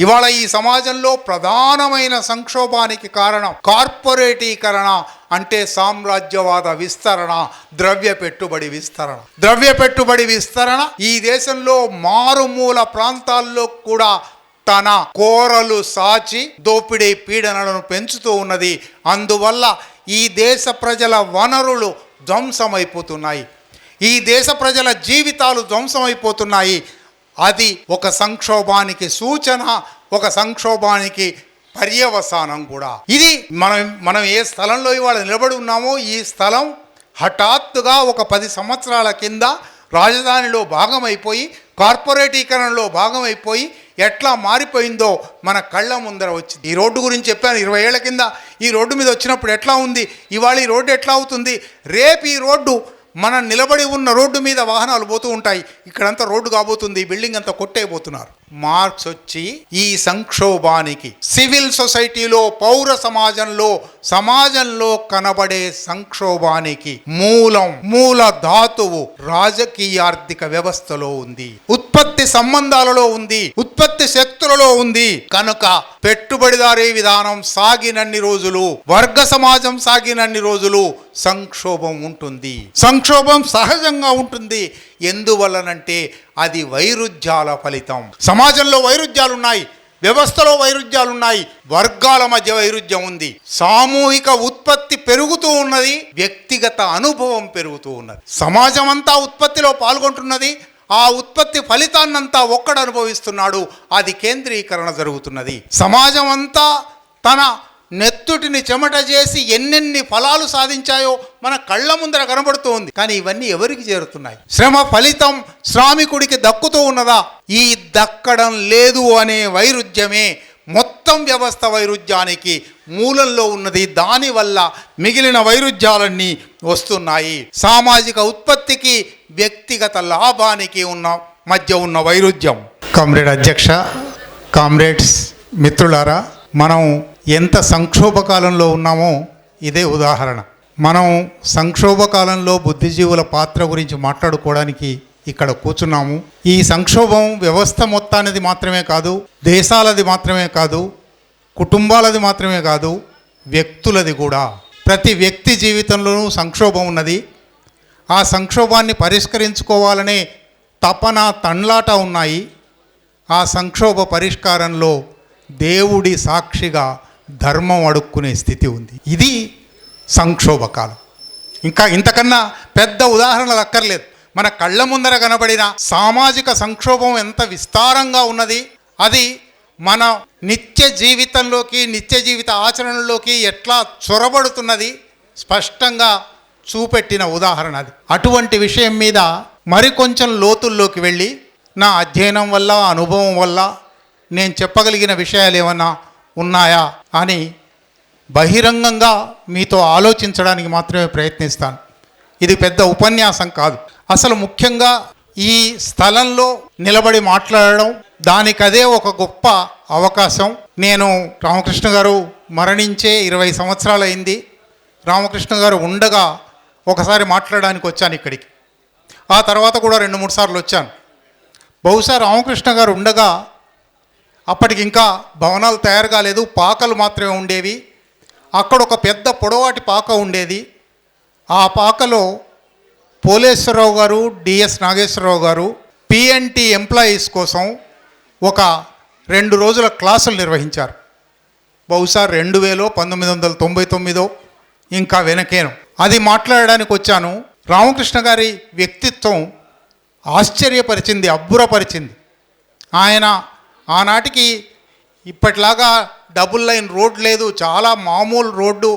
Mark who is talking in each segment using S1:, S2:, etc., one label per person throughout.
S1: ఇవాళ ఈ సమాజంలో ప్రధానమైన సంక్షోభానికి కారణం కార్పొరేటీకరణ, అంటే సామ్రాజ్యవాద విస్తరణ, ద్రవ్య పెట్టుబడి విస్తరణ ఈ దేశంలో మారుమూల ప్రాంతాల్లో కూడా తన కోరలు సాచి దోపిడీ పీడనలను పెంచుతూ ఉన్నది. అందువల్ల ఈ దేశ ప్రజల వనరులు ధ్వంసమైపోతున్నాయి, ఈ దేశ ప్రజల జీవితాలు ధ్వంసమైపోతున్నాయి. అది ఒక సంక్షోభానికి సూచన, ఒక సంక్షోభానికి పర్యవసానం కూడా. ఇది మనం ఏ స్థలంలో ఇవాళ నిలబడి ఉన్నామో, ఈ స్థలం హఠాత్తుగా ఒక 10 సంవత్సరాల కింద రాజధానిలో భాగమైపోయి, కార్పొరేటీకరణలో భాగమైపోయి ఎట్లా మారిపోయిందో మన కళ్ళ ముందర వచ్చింది. ఈ రోడ్డు గురించి చెప్పాను. 20 ఏళ్ల కింద ఈ రోడ్డు మీద వచ్చినప్పుడు ఎట్లా ఉంది, ఇవాళ ఈ రోడ్డు ఎట్లా అవుతుంది, రేపు ఈ రోడ్డు మనం నిలబడి ఉన్న రోడ్డు మీద వాహనాలు పోతూ ఉంటాయి, ఇక్కడంతా రోడ్డు కాబోతుంది, బిల్డింగ్ అంతా కొట్టేయబోతున్నారు. మార్క్స్ వచ్చి ఈ సంక్షోభానికి సివిల్ సొసైటీలో, పౌర సమాజంలో కనబడే సంక్షోభానికి మూల ధాతువు రాజకీయార్థిక వ్యవస్థలో ఉంది, ఉత్పత్తి సంబంధాలలో ఉంది, ఉత్పత్తి శక్తులలో ఉంది. కనుక పెట్టుబడిదారీ విధానం సాగినన్ని రోజులు, వర్గ సమాజం సాగినన్ని రోజులు సంక్షోభం ఉంటుంది. సంక్షోభం సహజంగా ఉంటుంది. ఎందువల్లనంటే అది వైరుధ్యాల ఫలితం. సమాజంలో వైరుధ్యాలున్నాయి, వ్యవస్థలో వైరుధ్యాలున్నాయి, వర్గాల మధ్య వైరుధ్యం ఉంది. సామూహిక ఉత్పత్తి పెరుగుతూ ఉన్నది, వ్యక్తిగత అనుభవం పెరుగుతూ ఉన్నది. సమాజం అంతా ఉత్పత్తిలో పాల్గొంటున్నది, ఆ ఉత్పత్తి ఫలితాన్నంతా ఒక్కడు అనుభవిస్తున్నాడు, అది కేంద్రీకరణ జరుగుతున్నది. సమాజం అంతా తన నెత్తుటిని చెమట చేసి ఎన్నెన్ని ఫలాలు సాధించాయో మన కళ్ళ ముందర కనబడుతూ ఉంది. కానీ ఇవన్నీ ఎవరికి చేరుతున్నాయి? శ్రమ ఫలితం శ్రామికుడికి దక్కుతూ ఉన్నదా? ఈ దక్కడం లేదు అనే వైరుధ్యమే మొత్తం వ్యవస్థ వైరుధ్యానికి మూలంలో ఉన్నది. దానివల్ల మిగిలిన వైరుధ్యాలన్నీ వస్తున్నాయి. సామాజిక ఉత్పత్తికి, వ్యక్తిగత లాభానికి మధ్య ఉన్న వైరుధ్యం. కామ్రేడ్ అధ్యక్ష, కామ్రేడ్స్, మిత్రులారా, మనం ఎంత సంక్షోభకాలంలో ఉన్నామో ఇదే ఉదాహరణ. మనం సంక్షోభకాలంలో బుద్ధిజీవుల పాత్ర గురించి మాట్లాడుకోవడానికి ఇక్కడ కూర్చున్నాము. ఈ సంక్షోభం వ్యవస్థ మొత్తానిది మాత్రమే కాదు, దేశాలది మాత్రమే కాదు, కుటుంబాలది మాత్రమే కాదు, వ్యక్తులది కూడా. ప్రతి వ్యక్తి జీవితంలోనూ సంక్షోభం ఉన్నది. ఆ సంక్షోభాన్ని పరిష్కరించుకోవాలనే తపన, తండ్లాట ఉన్నాయి. ఆ సంక్షోభ పరిష్కారంలో దేవుడి సాక్షిగా ధర్మం అడుక్కునే స్థితి ఉంది. ఇది సంక్షోభకాలం. ఇంకా ఇంతకన్నా పెద్ద ఉదాహరణలు అక్కర్లేదు. మన కళ్ళ ముందర కనబడిన సామాజిక సంక్షోభం ఎంత విస్తారంగా ఉన్నది, అది మన నిత్య జీవితంలోకి, నిత్య జీవిత ఆచరణలోకి ఎట్లా చొరబడుతున్నది స్పష్టంగా చూపెట్టిన ఉదాహరణ అది. అటువంటి విషయం మీద మరికొంచెం లోతుల్లోకి వెళ్ళి నా అధ్యయనం వల్ల, అనుభవం వల్ల నేను చెప్పగలిగిన విషయాలు ఏమన్నా ఉన్నాయా అని బహిరంగంగా మీతో ఆలోచించడానికి మాత్రమే ప్రయత్నిస్తాను. ఇది పెద్ద ఉపన్యాసం కాదు. అసలు ముఖ్యంగా ఈ స్థలంలో నిలబడి మాట్లాడడం, దానికదే ఒక గొప్ప అవకాశం. నేను రామకృష్ణ గారు మరణించే 20 సంవత్సరాలు అయింది. రామకృష్ణ గారు ఉండగా ఒకసారి మాట్లాడడానికి వచ్చాను ఇక్కడికి. ఆ తర్వాత కూడా 2-3 సార్లు వచ్చాను. బహుశా రామకృష్ణ గారు ఉండగా అప్పటికి ఇంకా భవనాలు తయారు కాలేదు, పాకలు మాత్రమే ఉండేవి. అక్కడ ఒక పెద్ద పొడవాటి పాక ఉండేది. ఆ పాకలో పోలేశ్వరరావు గారు, డిఎస్ నాగేశ్వరరావు గారు పిఎన్టీ ఎంప్లాయీస్ కోసం ఒక 2 రోజుల క్లాసులు నిర్వహించారు. బహుశా 2000, 1999 ఇంకా వెనకేను. అది మాట్లాడడానికి వచ్చాను. రామకృష్ణ గారి వ్యక్తిత్వం ఆశ్చర్యపరిచింది, అబ్బురపరిచింది. ఆయన ఆనాటికి ఇప్పటిలాగా డబుల్ లైన్ రోడ్ లేదు, చాలా మామూలు రోడ్డు.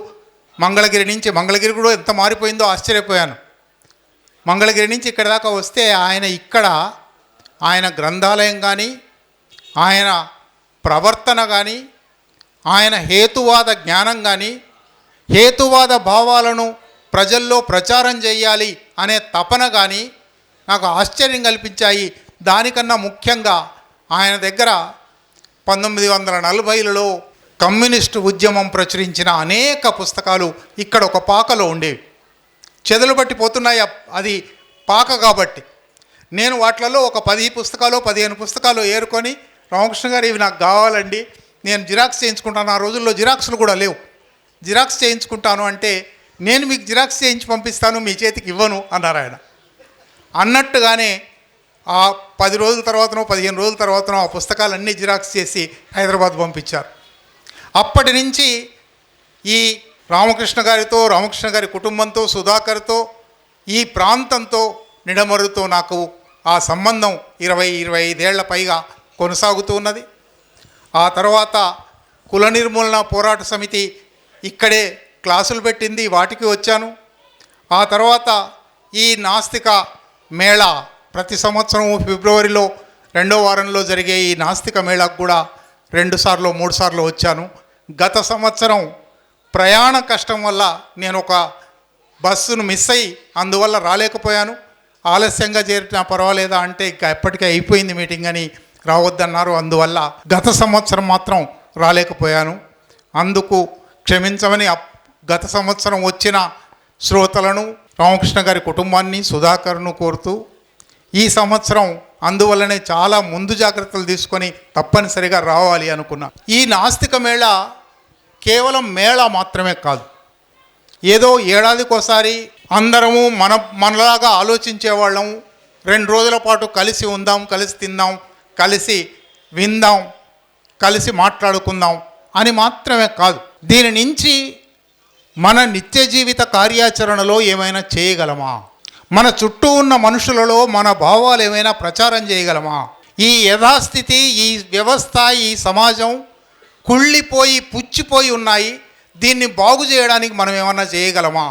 S1: మంగళగిరి నుంచి, మంగళగిరి కూడా ఎంత మారిపోయిందో ఆశ్చర్యపోయాను. మంగళగిరి నుంచి ఇక్కడ దాకా వస్తే ఆయన గ్రంథాలయం కానీ, ఆయన ప్రవర్తన కానీ, ఆయన హేతువాద జ్ఞానం కానీ, హేతువాద భావాలను ప్రజల్లో ప్రచారం చేయాలి అనే తపన కానీ నాకు ఆశ్చర్యం కల్పించాయి. దానికన్నా ముఖ్యంగా ఆయన దగ్గర 1940లలో కమ్యూనిస్టు ఉద్యమం ప్రచురించిన అనేక పుస్తకాలు ఇక్కడ ఒక పాకలో ఉండేవి. చెదలు పట్టిపోతున్నాయి, అది పాక కాబట్టి. నేను వాటిలలో ఒక 10 పుస్తకాలు 15 పుస్తకాలు ఏరుకొని రామకృష్ణ గారు ఇవి నాకు కావాలండి, నేను జిరాక్స్ చేయించుకుంటాను. ఆ రోజుల్లో జిరాక్స్లు కూడా లేవు. జిరాక్స్ చేయించుకుంటాను అంటే నేను మీకు జిరాక్స్ చేయించి పంపిస్తాను, మీ చేతికి ఇవ్వను అన్నారు ఆయన. అన్నట్టుగానే ఆ 10 రోజుల తర్వాతనో 15 రోజుల తర్వాతనో ఆ పుస్తకాలన్నీ జిరాక్స్ చేసి హైదరాబాద్ పంపించారు. అప్పటి నుంచి ఈ రామకృష్ణ గారితో, రామకృష్ణ గారి కుటుంబంతో, సుధాకర్తో, ఈ ప్రాంతంతో, నిడమరుతో నాకు ఆ సంబంధం 20-25 ఏళ్ల పైగా కొనసాగుతూ ఉన్నది. ఆ తర్వాత కుల నిర్మూలన పోరాట సమితి ఇక్కడే క్లాసులు పెట్టింది, వాటికి వచ్చాను. ఆ తర్వాత ఈ నాస్తిక మేళా ప్రతి సంవత్సరం ఫిబ్రవరిలో 2వ వారంలో జరిగే ఈ నాస్తిక మేళాకు కూడా 2 సార్లు 3 సార్లు వచ్చాను. గత సంవత్సరం ప్రయాణ కష్టం వల్ల నేను ఒక బస్సును మిస్ అయ్యి అందువల్ల రాలేకపోయాను. ఆలస్యంగా చేరినా పర్వాలేదా అంటే ఇంకా ఎప్పటికీ అయిపోయింది మీటింగ్ అని రావద్దన్నారు. అందువల్ల గత సంవత్సరం మాత్రం రాలేకపోయాను. అందుకు క్షమించమని గత సంవత్సరం వచ్చిన శ్రోతలను, రామకృష్ణ గారి కుటుంబాన్ని, సుధాకర్ను కోరుతూ ఈ సంవత్సరం అందువల్లనే చాలా ముందు జాగ్రత్తలు తీసుకొని తప్పనిసరిగా రావాలి అనుకున్నా. ఈ నాస్తిక మేళా కేవలం మేళా మాత్రమే కాదు, ఏదో ఏడాదికోసారి అందరము మనలాగా ఆలోచించేవాళ్ళము 2 రోజుల పాటు కలిసి ఉందాం, కలిసి తిందాం, కలిసి విందాం, కలిసి మాట్లాడుకుందాం అని మాత్రమే కాదు. దీని నుంచి మన నిత్య జీవిత కార్యాచరణలో ఏమైనా చేయగలమా? మన చుట్టూ ఉన్న మనుషులలో మన భావాలు ఏమైనా ప్రచారం చేయగలమా? ఈ యథాస్థితి, ఈ వ్యవస్థ, ఈ సమాజం కుళ్ళిపోయి పుచ్చిపోయి ఉన్నాయి, దీన్ని బాగు చేయడానికి మనం ఏమన్నా చేయగలమా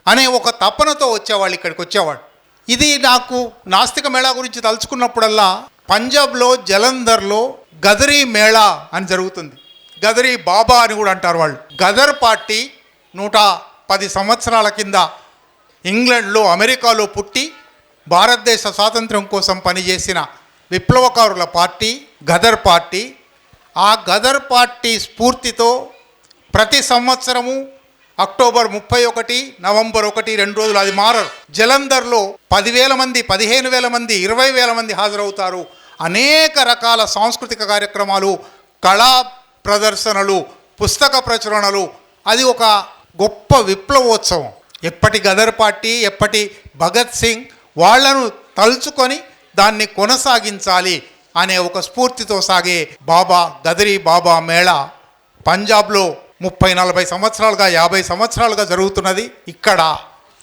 S1: అనే ఒక తపనతో వచ్చేవాళ్ళు, ఇక్కడికి వచ్చేవాడు. ఇది నాకు నాస్తిక మేళా గురించి తలుచుకున్నప్పుడల్లా పంజాబ్లో జలంధర్లో గదరీ మేళా అని జరుగుతుంది. గదరీ బాబా అని కూడా అంటారు వాళ్ళు. గదర్ పార్టీ 110 సంవత్సరాల కింద ఇంగ్లాండ్లో, అమెరికాలో పుట్టి భారతదేశ స్వాతంత్ర్యం కోసం పనిచేసిన విప్లవకారుల పార్టీ గదర్ పార్టీ. ఆ గదర్ పార్టీ స్ఫూర్తితో ప్రతి సంవత్సరము అక్టోబర్ 31, నవంబర్ 1, 2 రోజులు అది మారరు. జలంధర్లో 10,000 మంది, 15,000 మంది, 20,000 మంది హాజరవుతారు. అనేక రకాల సాంస్కృతిక కార్యక్రమాలు, కళా ప్రదర్శనలు, పుస్తక ప్రచురణలు. అది ఒక గొప్ప విప్లవోత్సవం. ఎప్పటి గదర్ పార్టీ, ఎప్పటి భగత్ సింగ్ వాళ్లను తలుచుకొని దాన్ని కొనసాగించాలి అనే ఒక స్ఫూర్తితో సాగే గదరీ బాబా మేళా పంజాబ్లో 30-40 సంవత్సరాలుగా, 50 సంవత్సరాలుగా జరుగుతున్నది. ఇక్కడ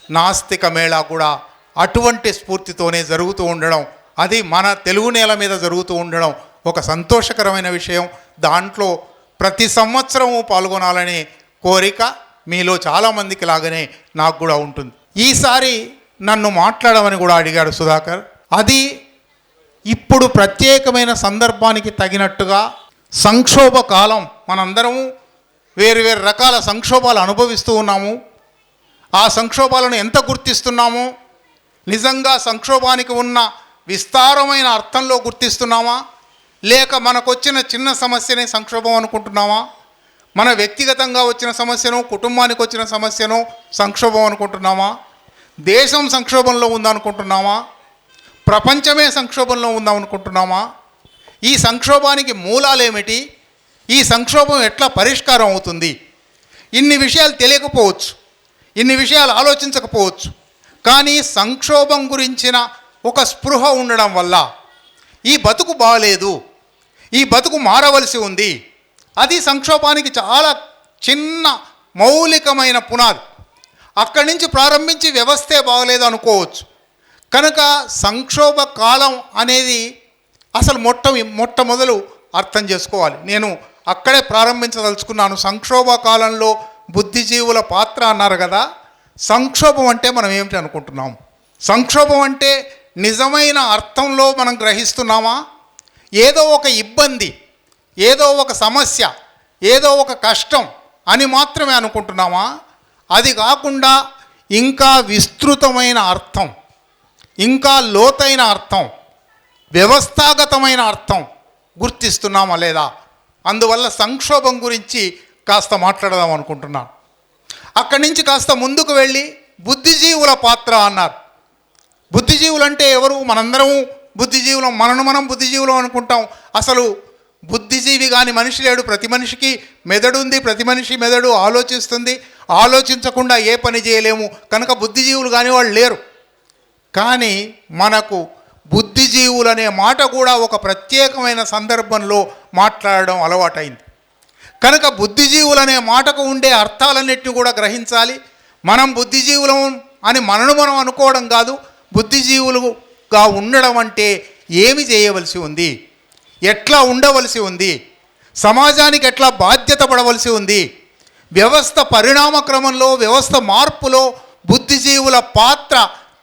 S1: నాస్తిక మేళా కూడా అటువంటి స్ఫూర్తితోనే జరుగుతూ ఉండడం, అది మన తెలుగు నేల మీద జరుగుతూ ఉండడం ఒక సంతోషకరమైన విషయం. దాంట్లో ప్రతి సంవత్సరము పాల్గొనాలనే కోరిక మీలో చాలామందికి లాగానే నాకు కూడా ఉంటుంది. ఈసారి నన్ను మాట్లాడమని కూడా అడిగాడు సుధాకర్. అది ఇప్పుడు ప్రత్యేకమైన సందర్భానికి తగినట్టుగా సంక్షోభ కాలం, మనందరము వేరు రకాల సంక్షోభాలు అనుభవిస్తూ ఉన్నాము. ఆ సంక్షోభాలను ఎంత గుర్తిస్తున్నామో, నిజంగా సంక్షోభానికి ఉన్న విస్తారమైన అర్థంలో గుర్తిస్తున్నామా, లేక మనకొచ్చిన చిన్న సమస్యనే సంక్షోభం అనుకుంటున్నామా, మన వ్యక్తిగతంగా వచ్చిన సమస్యను, కుటుంబానికి వచ్చిన సమస్యను సంక్షోభం అనుకుంటున్నామా, దేశం సంక్షోభంలో ఉందనుకుంటున్నామా, ప్రపంచమే సంక్షోభంలో ఉందనుకుంటున్నామా? ఈ సంక్షోభానికి మూలాలేమిటి? ఈ సంక్షోభం ఎట్లా పరిష్కారం అవుతుంది? ఇన్ని విషయాలు తెలియకపోవచ్చు, ఇన్ని విషయాలు ఆలోచించకపోవచ్చు. కానీ సంక్షోభం గురించిన ఒక స్పృహ ఉండడం వల్ల ఈ బతుకు బాగలేదు, ఈ బతుకు మారవలసి ఉంది, అది సంక్షోభానికి చాలా చిన్న మౌలికమైన పునాది. అక్కడి నుంచి ప్రారంభించి వ్యవస్థే బాగలేదు అనుకోవచ్చు. కనుక సంక్షోభ కాలం అనేది అసలు మొట్టమొదలు అర్థం చేసుకోవాలి. నేను అక్కడే ప్రారంభించదలుచుకున్నాను. సంక్షోభ కాలంలో బుద్ధిజీవుల పాత్ర అన్నారు కదా. సంక్షోభం అంటే మనం ఏమిటి అనుకుంటున్నాం? సంక్షోభం అంటే నిజమైన అర్థంలో మనం గ్రహిస్తున్నామా? ఏదో ఒక ఇబ్బంది, ఏదో ఒక సమస్య, ఏదో ఒక కష్టం అని మాత్రమే అనుకుంటున్నామా? అది కాకుండా ఇంకా విస్తృతమైన అర్థం, ఇంకా లోతైన అర్థం, వ్యవస్థాగతమైన అర్థం గుర్తిస్తున్నామా లేదా? అందువల్ల సంక్షోభం గురించి కాస్త మాట్లాడదాం అనుకుంటున్నాను. అక్కడి నుంచి కాస్త ముందుకు వెళ్ళి బుద్ధిజీవుల పాత్ర అన్నారు. బుద్ధిజీవులు అంటే ఎవరు? మనందరం బుద్ధిజీవులం, మనం బుద్ధిజీవులం అనుకుంటాం. అసలు బుద్ధిజీవి కాని మనిషి లేడు. ప్రతి మనిషికి మెదడు ఉంది, ప్రతి మనిషి మెదడు ఆలోచిస్తుంది. ఆలోచించకుండా ఏ పని చేయలేము, కనుక బుద్ధిజీవులు కాని వాళ్ళు లేరు. కానీ మనకు బుద్ధిజీవులు అనే మాట కూడా ఒక ప్రత్యేకమైన సందర్భంలో మాట్లాడడం అలవాటైంది. కనుక బుద్ధిజీవులు అనే మాటకు ఉండే అర్థాలన్నిటిని కూడా గ్రహించాలి. మనం బుద్ధిజీవులం అని మనం అనుకోవడం కాదు. బుద్ధిజీవులుగా ఉండడం అంటే ఏమి చేయవలసి ఉంది, ఎట్లా ఉండవలసి ఉంది, సమాజానికి ఎట్లా బాధ్యత పడవలసి ఉంది, వ్యవస్థ పరిణామ క్రమంలో, వ్యవస్థ మార్పులో బుద్ధిజీవుల పాత్ర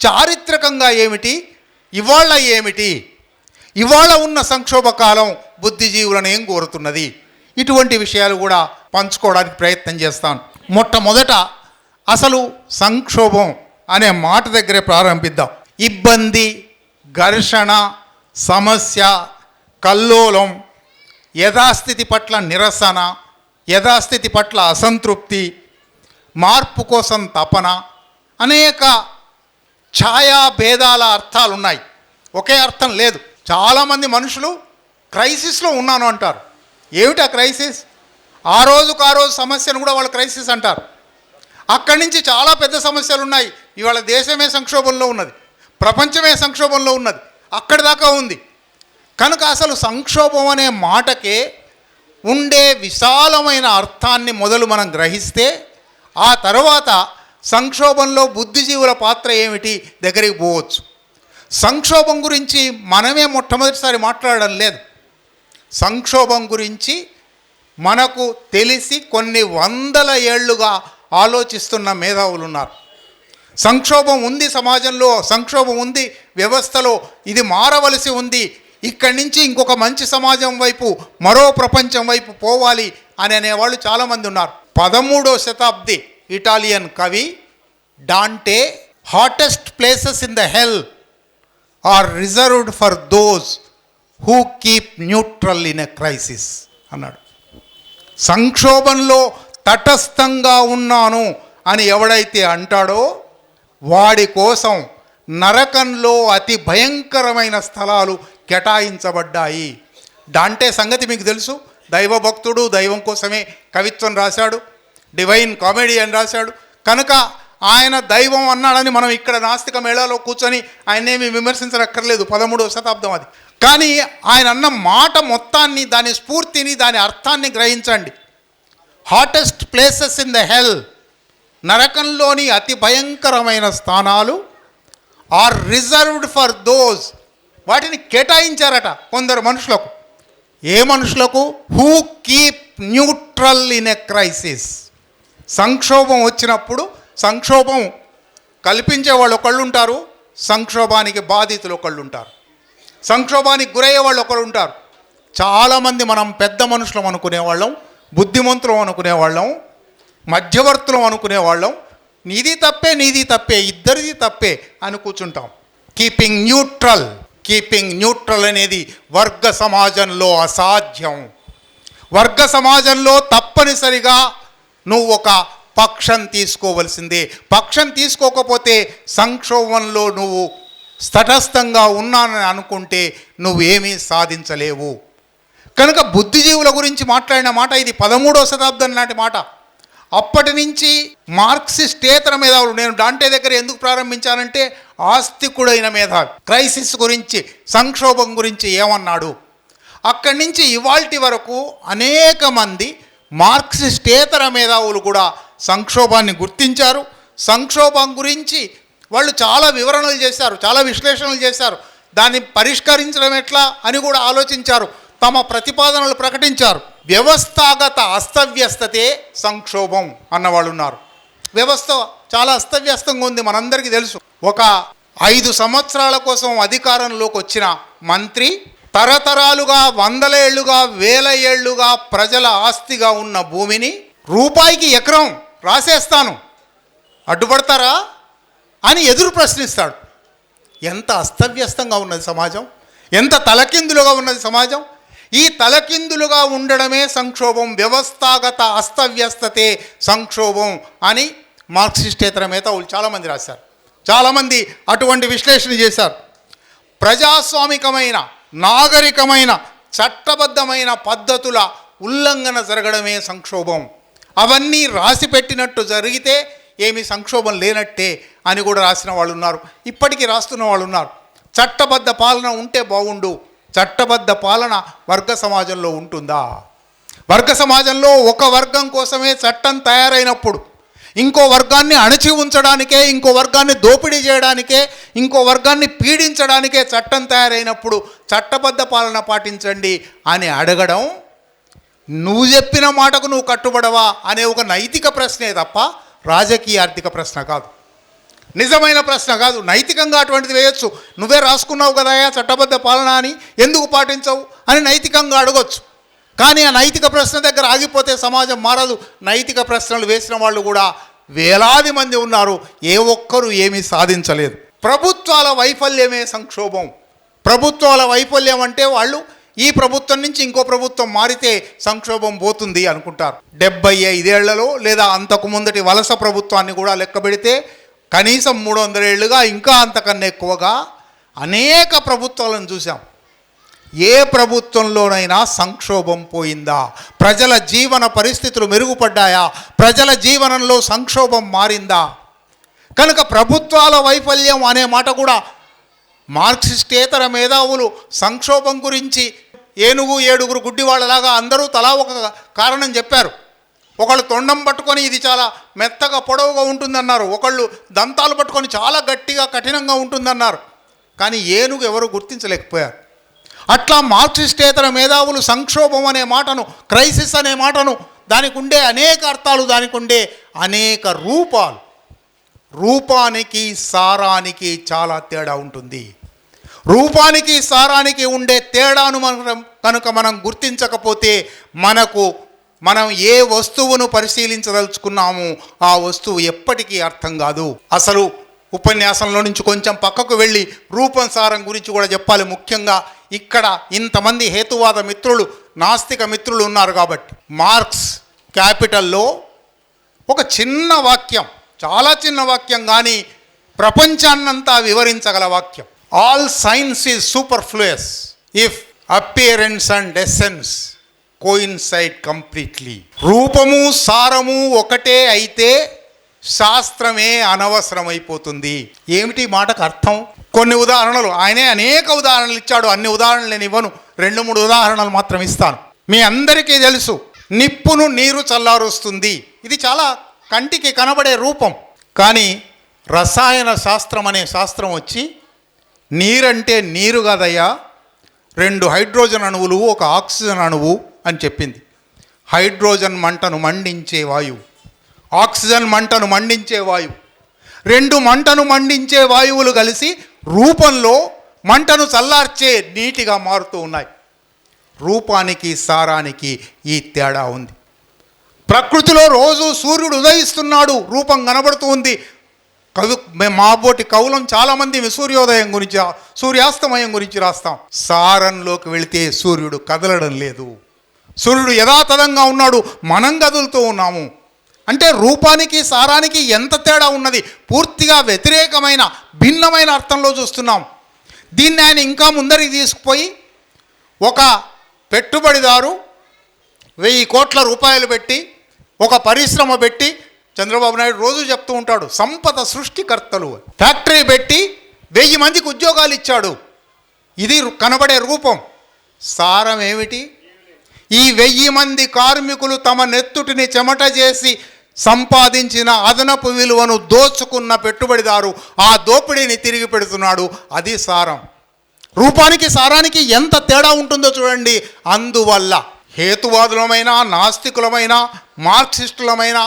S1: చారిత్రకంగా ఏమిటి, ఇవాళ ఏమిటి, ఇవాళ ఉన్న సంక్షోభ కాలం బుద్ధిజీవులను ఏం కోరుతున్నది, ఇటువంటి విషయాలు కూడా పంచుకోవడానికి ప్రయత్నం చేస్తాను. మొట్టమొదట అసలు సంక్షోభం అనే మాట దగ్గరే ప్రారంభిద్దాం. ఇబ్బంది, ఘర్షణ, సమస్య, కల్లోలం, యథాస్థితి పట్ల నిరసన, యథాస్థితి పట్ల అసంతృప్తి, మార్పు కోసం తపన, అనేక ఛాయా భేదాల అర్థాలు ఉన్నాయి. ఒకే అర్థం లేదు. చాలామంది మనుషులు క్రైసిస్లో ఉన్నాను అంటారు. ఏమిటి ఆ క్రైసిస్? ఆ రోజు సమస్యను కూడా వాళ్ళు క్రైసిస్ అంటారు. అక్కడి నుంచి చాలా పెద్ద సమస్యలు ఉన్నాయి. ఇవాళ దేశమే సంక్షోభంలో ఉన్నది, ప్రపంచమే సంక్షోభంలో ఉన్నది, అక్కడి దాకా ఉంది. కనుక అసలు సంక్షోభం అనే మాటకే ఉండే విశాలమైన అర్థాన్ని మొదలు మనం గ్రహిస్తే ఆ తర్వాత సంక్షోభంలో బుద్ధిజీవుల పాత్ర ఏమిటి దగ్గరికి పోవచ్చు. సంక్షోభం గురించి మనమే మొట్టమొదటిసారి మాట్లాడడం లేదు. సంక్షోభం గురించి మనకు తెలిసి కొన్ని వందల ఏళ్లుగా ఆలోచిస్తున్న మేధావులు ఉన్నారు. సంక్షోభం ఉంది సమాజంలో, సంక్షోభం ఉంది వ్యవస్థలో, ఇది మారవలసి ఉంది, ఇక్కడి నుంచి ఇంకొక మంచి సమాజం వైపు, మరో ప్రపంచం వైపు పోవాలి అని అనేవాళ్ళు చాలామంది ఉన్నారు. 13వ శతాబ్ది ఇటాలియన్ కవి Dante hottest places in the hell are reserved for those who keep neutral in a crisis అన్నాడు. సంక్షోభంలో తటస్థంగా ఉన్నాను అని ఎవడైతే అంటాడో వాడి కోసం నరకంలో అతి భయంకరమైన స్థలాలు కేటాయించబడ్డాయి. డాంటే సంగతి మీకు తెలుసు. దైవభక్తుడు, దైవం కోసమే కవిత్వం రాశాడు, డివైన్ కామెడీ అని రాశాడు. కనుక ఆయన దైవం అన్నాడని మనం ఇక్కడ నాస్తిక మేళాలో కూర్చొని ఆయనేమి విమర్శించనక్కర్లేదు. 13వ శతాబ్దం అది. కానీ ఆయన అన్న మాట మొత్తాన్ని, దాని స్ఫూర్తిని, దాని అర్థాన్ని గ్రహించండి. Hottest places in the hell, నరకంలోని అతి భయంకరమైన స్థానాలు, ఆర్ రిజర్వ్డ్ ఫర్ దోస్, వాటిని కేటాయించారట కొందరు మనుషులకు. ఏ మనుషులకు? Who keep neutral in a crisis. సంక్షోభం వచ్చినప్పుడు సంక్షోభం కల్పించే వాళ్ళు ఒకళ్ళు ఉంటారు, సంక్షోభానికి బాధితులు ఒకళ్ళు ఉంటారు, సంక్షోభానికి గురయ్యే వాళ్ళు ఒకళ్ళు ఉంటారు. చాలామంది మనం పెద్ద మనుషులం అనుకునేవాళ్ళం, బుద్ధిమంతులం అనుకునేవాళ్ళం, మధ్యవర్తులం అనుకునేవాళ్ళం. నీది తప్పే, ఇద్దరిది తప్పే అని కూర్చుంటాం. కీపింగ్ న్యూట్రల్ అనేది వర్గ సమాజంలో అసాధ్యం. వర్గ సమాజంలో తప్పనిసరిగా నువ్వు ఒక పక్షం తీసుకోవలసిందే. పక్షం తీసుకోకపోతే సంక్షోభంలో నువ్వు తటస్థంగా ఉన్నానని అనుకుంటే నువ్వేమీ సాధించలేవు. కనుక బుద్ధిజీవుల గురించి మాట్లాడిన మాట ఇది 13వ శతాబ్దం నాటి మాట. అప్పటి నుంచి మార్క్సిస్టేతర మేధావులు, నేను డాంటే దగ్గర ఎందుకు ప్రారంభించానంటే ఆస్తికుడైన మేధావి క్రైసిస్ గురించి, సంక్షోభం గురించి ఏమన్నాడు, అక్కడి నుంచి ఇవాల్టి వరకు అనేక మంది మార్క్సిస్టేతర మేధావులు కూడా సంక్షోభాన్ని గుర్తించారు. సంక్షోభం గురించి వాళ్ళు చాలా వివరణలు చేశారు, చాలా విశ్లేషణలు చేశారు. దాన్ని పరిష్కరించడం ఎట్లా అని కూడా ఆలోచించారు, తమ ప్రతిపాదనలు ప్రకటించారు. వ్యవస్థాగత అస్తవ్యస్తతే సంక్షోభం అన్నవాళ్ళు ఉన్నారు. వ్యవస్థ చాలా అస్తవ్యస్తంగా ఉంది, మనందరికీ తెలుసు. ఒక 5 సంవత్సరాల కోసం అధికారంలోకి వచ్చిన మంత్రి తరతరాలుగా, 100 ఏళ్లుగా, 1000 ఏళ్లుగా ప్రజల ఆస్తిగా ఉన్న భూమిని రూపాయికి ఎకరం రాసేస్తాను, అడ్డుపడతారా అని ఎదురు ప్రశ్నిస్తాడు. ఎంత అస్తవ్యస్తంగా ఉన్నది సమాజం, ఎంత తలకిందులుగా ఉన్నది సమాజం. ఈ తలకిందులుగా ఉండడమే సంక్షోభం. వ్యవస్థాగత అస్తవ్యస్తతే సంక్షోభం అని మార్క్సిస్టేతర మేధావులు చాలామంది రాశారు, చాలామంది అటువంటి విశ్లేషణ చేశారు. ప్రజాస్వామికమైన, నాగరికమైన చట్టబద్ధమైన పద్ధతుల ఉల్లంఘన జరగడమే సంక్షోభం. అవన్నీ రాసి పెట్టినట్టు జరిగితే ఏమి సంక్షోభం లేనట్టే అని కూడా రాసిన వాళ్ళు ఉన్నారు, ఇప్పటికీ రాస్తున్న వాళ్ళు ఉన్నారు. చట్టబద్ధ పాలన ఉంటే బాగుండు. చట్టబద్ధ పాలన వర్గ సమాజంలో ఉంటుందా? వర్గ సమాజంలో ఒక వర్గం కోసమే చట్టం తయారైనప్పుడు, ఇంకో వర్గాన్ని అణచి ఉంచడానికే, ఇంకో వర్గాన్ని దోపిడీ చేయడానికే, ఇంకో వర్గాన్ని పీడించడానికే చట్టం తయారైనప్పుడు చట్టబద్ధ పాలన పాటించండి అని అడగడం నువ్వు చెప్పిన మాటకు నువ్వు కట్టుబడవా అనే ఒక నైతిక ప్రశ్నే తప్ప రాజకీయ ఆర్థిక ప్రశ్న కాదు, నిజమైన ప్రశ్న కాదు. నైతికంగా అటువంటిది వేయొచ్చు. నువ్వే రాసుకున్నావు కదా చట్టబద్ధ పాలన అని, ఎందుకు పాటించవు అని నైతికంగా అడగొచ్చు. కానీ ఆ నైతిక ప్రశ్న దగ్గర ఆగిపోతే సమాజం మారదు. నైతిక ప్రశ్నలు వేసిన వాళ్ళు కూడా వేలాది మంది ఉన్నారు, ఏ ఒక్కరూ ఏమీ సాధించలేదు. ప్రభుత్వాల వైఫల్యమే సంక్షోభం. ప్రభుత్వాల వైఫల్యం అంటే వాళ్ళు ఈ ప్రభుత్వం నుంచి ఇంకో ప్రభుత్వం మారితే సంక్షోభం పోతుంది అనుకుంటారు. 75 ఏళ్లలో లేదా అంతకు ముందటి వలస ప్రభుత్వాన్ని కూడా లెక్క పెడితే కనీసం 300 ఏళ్ళుగా, ఇంకా అంతకన్నా ఎక్కువగా అనేక ప్రభుత్వాలను చూసాం. ఏ ప్రభుత్వంలోనైనా సంక్షోభం పోయిందా? ప్రజల జీవన పరిస్థితులు మెరుగుపడ్డాయా? ప్రజల జీవనంలో సంక్షోభం మారిందా? కనుక ప్రభుత్వాల వైఫల్యం అనే మాట కూడా మార్క్సిస్టేతర మేధావులు సంక్షోభం గురించి ఏనుగు ఏడుగురు గుడ్డివాళ్ళలాగా అందరూ తలా ఒక కారణం చెప్పారు. ఒకళ్ళు తొండం పట్టుకొని ఇది చాలా మెత్తగా పొడవుగా ఉంటుందన్నారు, ఒకళ్ళు దంతాలు పట్టుకొని చాలా గట్టిగా కఠినంగా ఉంటుందన్నారు. కానీ ఏనుగు ఎవరు గుర్తించలేకపోయారు. అట్లా మార్క్సిస్టేతర మేధావులు సంక్షోభం అనే మాటను, క్రైసిస్ అనే మాటను, దానికి ఉండే అనేక అర్థాలు, దానికి ఉండే అనేక రూపాలు, రూపానికి సారానికి చాలా తేడా ఉంటుంది. రూపానికి సారానికి ఉండే తేడాను కనుక మనం గుర్తించకపోతే మనం ఏ వస్తువును పరిశీలించదలుచుకున్నాము ఆ వస్తువు ఎప్పటికీ అర్థం కాదు. అసలు ఉపన్యాసంలో నుంచి కొంచెం పక్కకు వెళ్ళి రూపం సారం గురించి కూడా చెప్పాలి. ముఖ్యంగా ఇక్కడ ఇంతమంది హేతువాద మిత్రులు, నాస్తిక మిత్రులు ఉన్నారు కాబట్టి, మార్క్స్ క్యాపిటల్లో ఒక చిన్న వాక్యం, చాలా చిన్న వాక్యం, కానీ ప్రపంచాన్నంతా వివరించగల వాక్యం. All science is superfluous if appearance and essence coincide completely. రూపము సారము ఒకటే అయితే శాస్త్రమే అనవసరమైపోతుంది. ఏమిటి మాటకు అర్థం? కొన్ని ఉదాహరణలు, ఆయనే అనేక ఉదాహరణలు ఇచ్చాడు. అన్ని ఉదాహరణలు నేను ఇవ్వను, 2-3 ఉదాహరణలు మాత్రం ఇస్తాను. మీ అందరికీ తెలుసు, నిప్పును నీరు చల్లారుస్తుంది. ఇది చాలా కంటికి కనబడే రూపం. కానీ రసాయన శాస్త్రం అనే శాస్త్రం వచ్చి నీరంటే నీరు కాదయ్యా, 2 హైడ్రోజన్ అణువులు, 1 ఆక్సిజన్ అణువు అని చెప్పింది. హైడ్రోజన్ మంటను మండించే వాయువు, ఆక్సిజన్ మంటను మండించే వాయువు, 2 మంటను మండించే వాయువులు కలిసి రూపంలో మంటను చల్లార్చే నీటిగా మారుతూ ఉన్నాయి. రూపానికి సారానికి ఈ తేడా ఉంది. ప్రకృతిలో రోజు సూర్యుడు ఉదయిస్తున్నాడు, రూపం కనబడుతూ ఉంది. మాబోటి కవులం చాలామంది సూర్యోదయం గురించి, సూర్యాస్తమయం గురించి రాస్తాం. సారంలోకి వెళితే సూర్యుడు కదలడం లేదు, సూర్యుడు యథాతథంగా ఉన్నాడు, మనం కదులుతూ ఉన్నాము. అంటే రూపానికి సారానికి ఎంత తేడా ఉన్నది. పూర్తిగా వ్యతిరేకమైన, భిన్నమైన అర్థంలో చూస్తున్నాం. దీన్ని ఆయన ఇంకా ముందరికి తీసుకుపోయి, ఒక పెట్టుబడిదారు 1000 కోట్ల రూపాయలు పెట్టి ఒక పరిశ్రమ పెట్టి, చంద్రబాబు నాయుడు రోజు చెప్తూ ఉంటాడు సంపద సృష్టికర్తలు, ఫ్యాక్టరీ పెట్టి 1000 మందికి ఉద్యోగాలు ఇచ్చాడు. ఇది కనబడే రూపం. సారం ఏమిటి? ఈ 1000 మంది కార్మికులు తమ నెత్తుటిని చెమట చేసి సంపాదించిన అదనపు విలువను దోచుకున్న పెట్టుబడిదారు ఆ దోపిడీని తిరిగి పెడుతున్నాడు. అది సారం. రూపానికి సారానికి ఎంత తేడా ఉంటుందో చూడండి. అందువల్ల హేతువాదులమైన, నాస్తికులమైన, మార్క్సిస్టులమైన,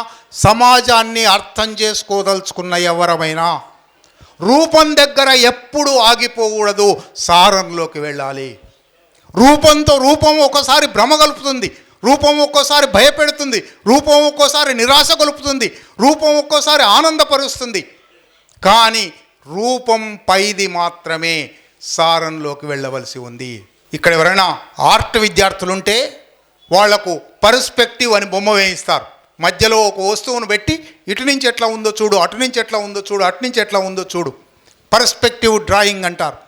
S1: సమాజాన్ని అర్థం చేసుకోదలుచుకున్న ఎవరమైనా రూపం దగ్గర ఎప్పుడు ఆగిపోకూడదు, సారంలోకి వెళ్ళాలి. రూపం ఒక్కోసారి భ్రమ కలుపుతుంది, రూపం ఒక్కోసారి భయపెడుతుంది, రూపం ఒక్కోసారి నిరాశ కలుపుతుంది, రూపం ఒక్కోసారి ఆనందపరుస్తుంది. కానీ రూపం పైది మాత్రమే సారంలోకి వెళ్ళవలసి ఉంది. ఇక్కడ ఎవరైనా ఆర్ట్ విద్యార్థులుంటే వాళ్లకు పర్స్పెక్టివ్ అని బొమ్మ వేయిస్తారు. మధ్యలో ఒక వస్తువును పెట్టి ఇటు నుంచి ఎట్లా ఉందో చూడు, అటు నుంచి ఎట్లా ఉందో చూడు, అటు నుంచి ఎట్లా ఉందో చూడు, పర్స్పెక్టివ్ డ్రాయింగ్ అంటారు.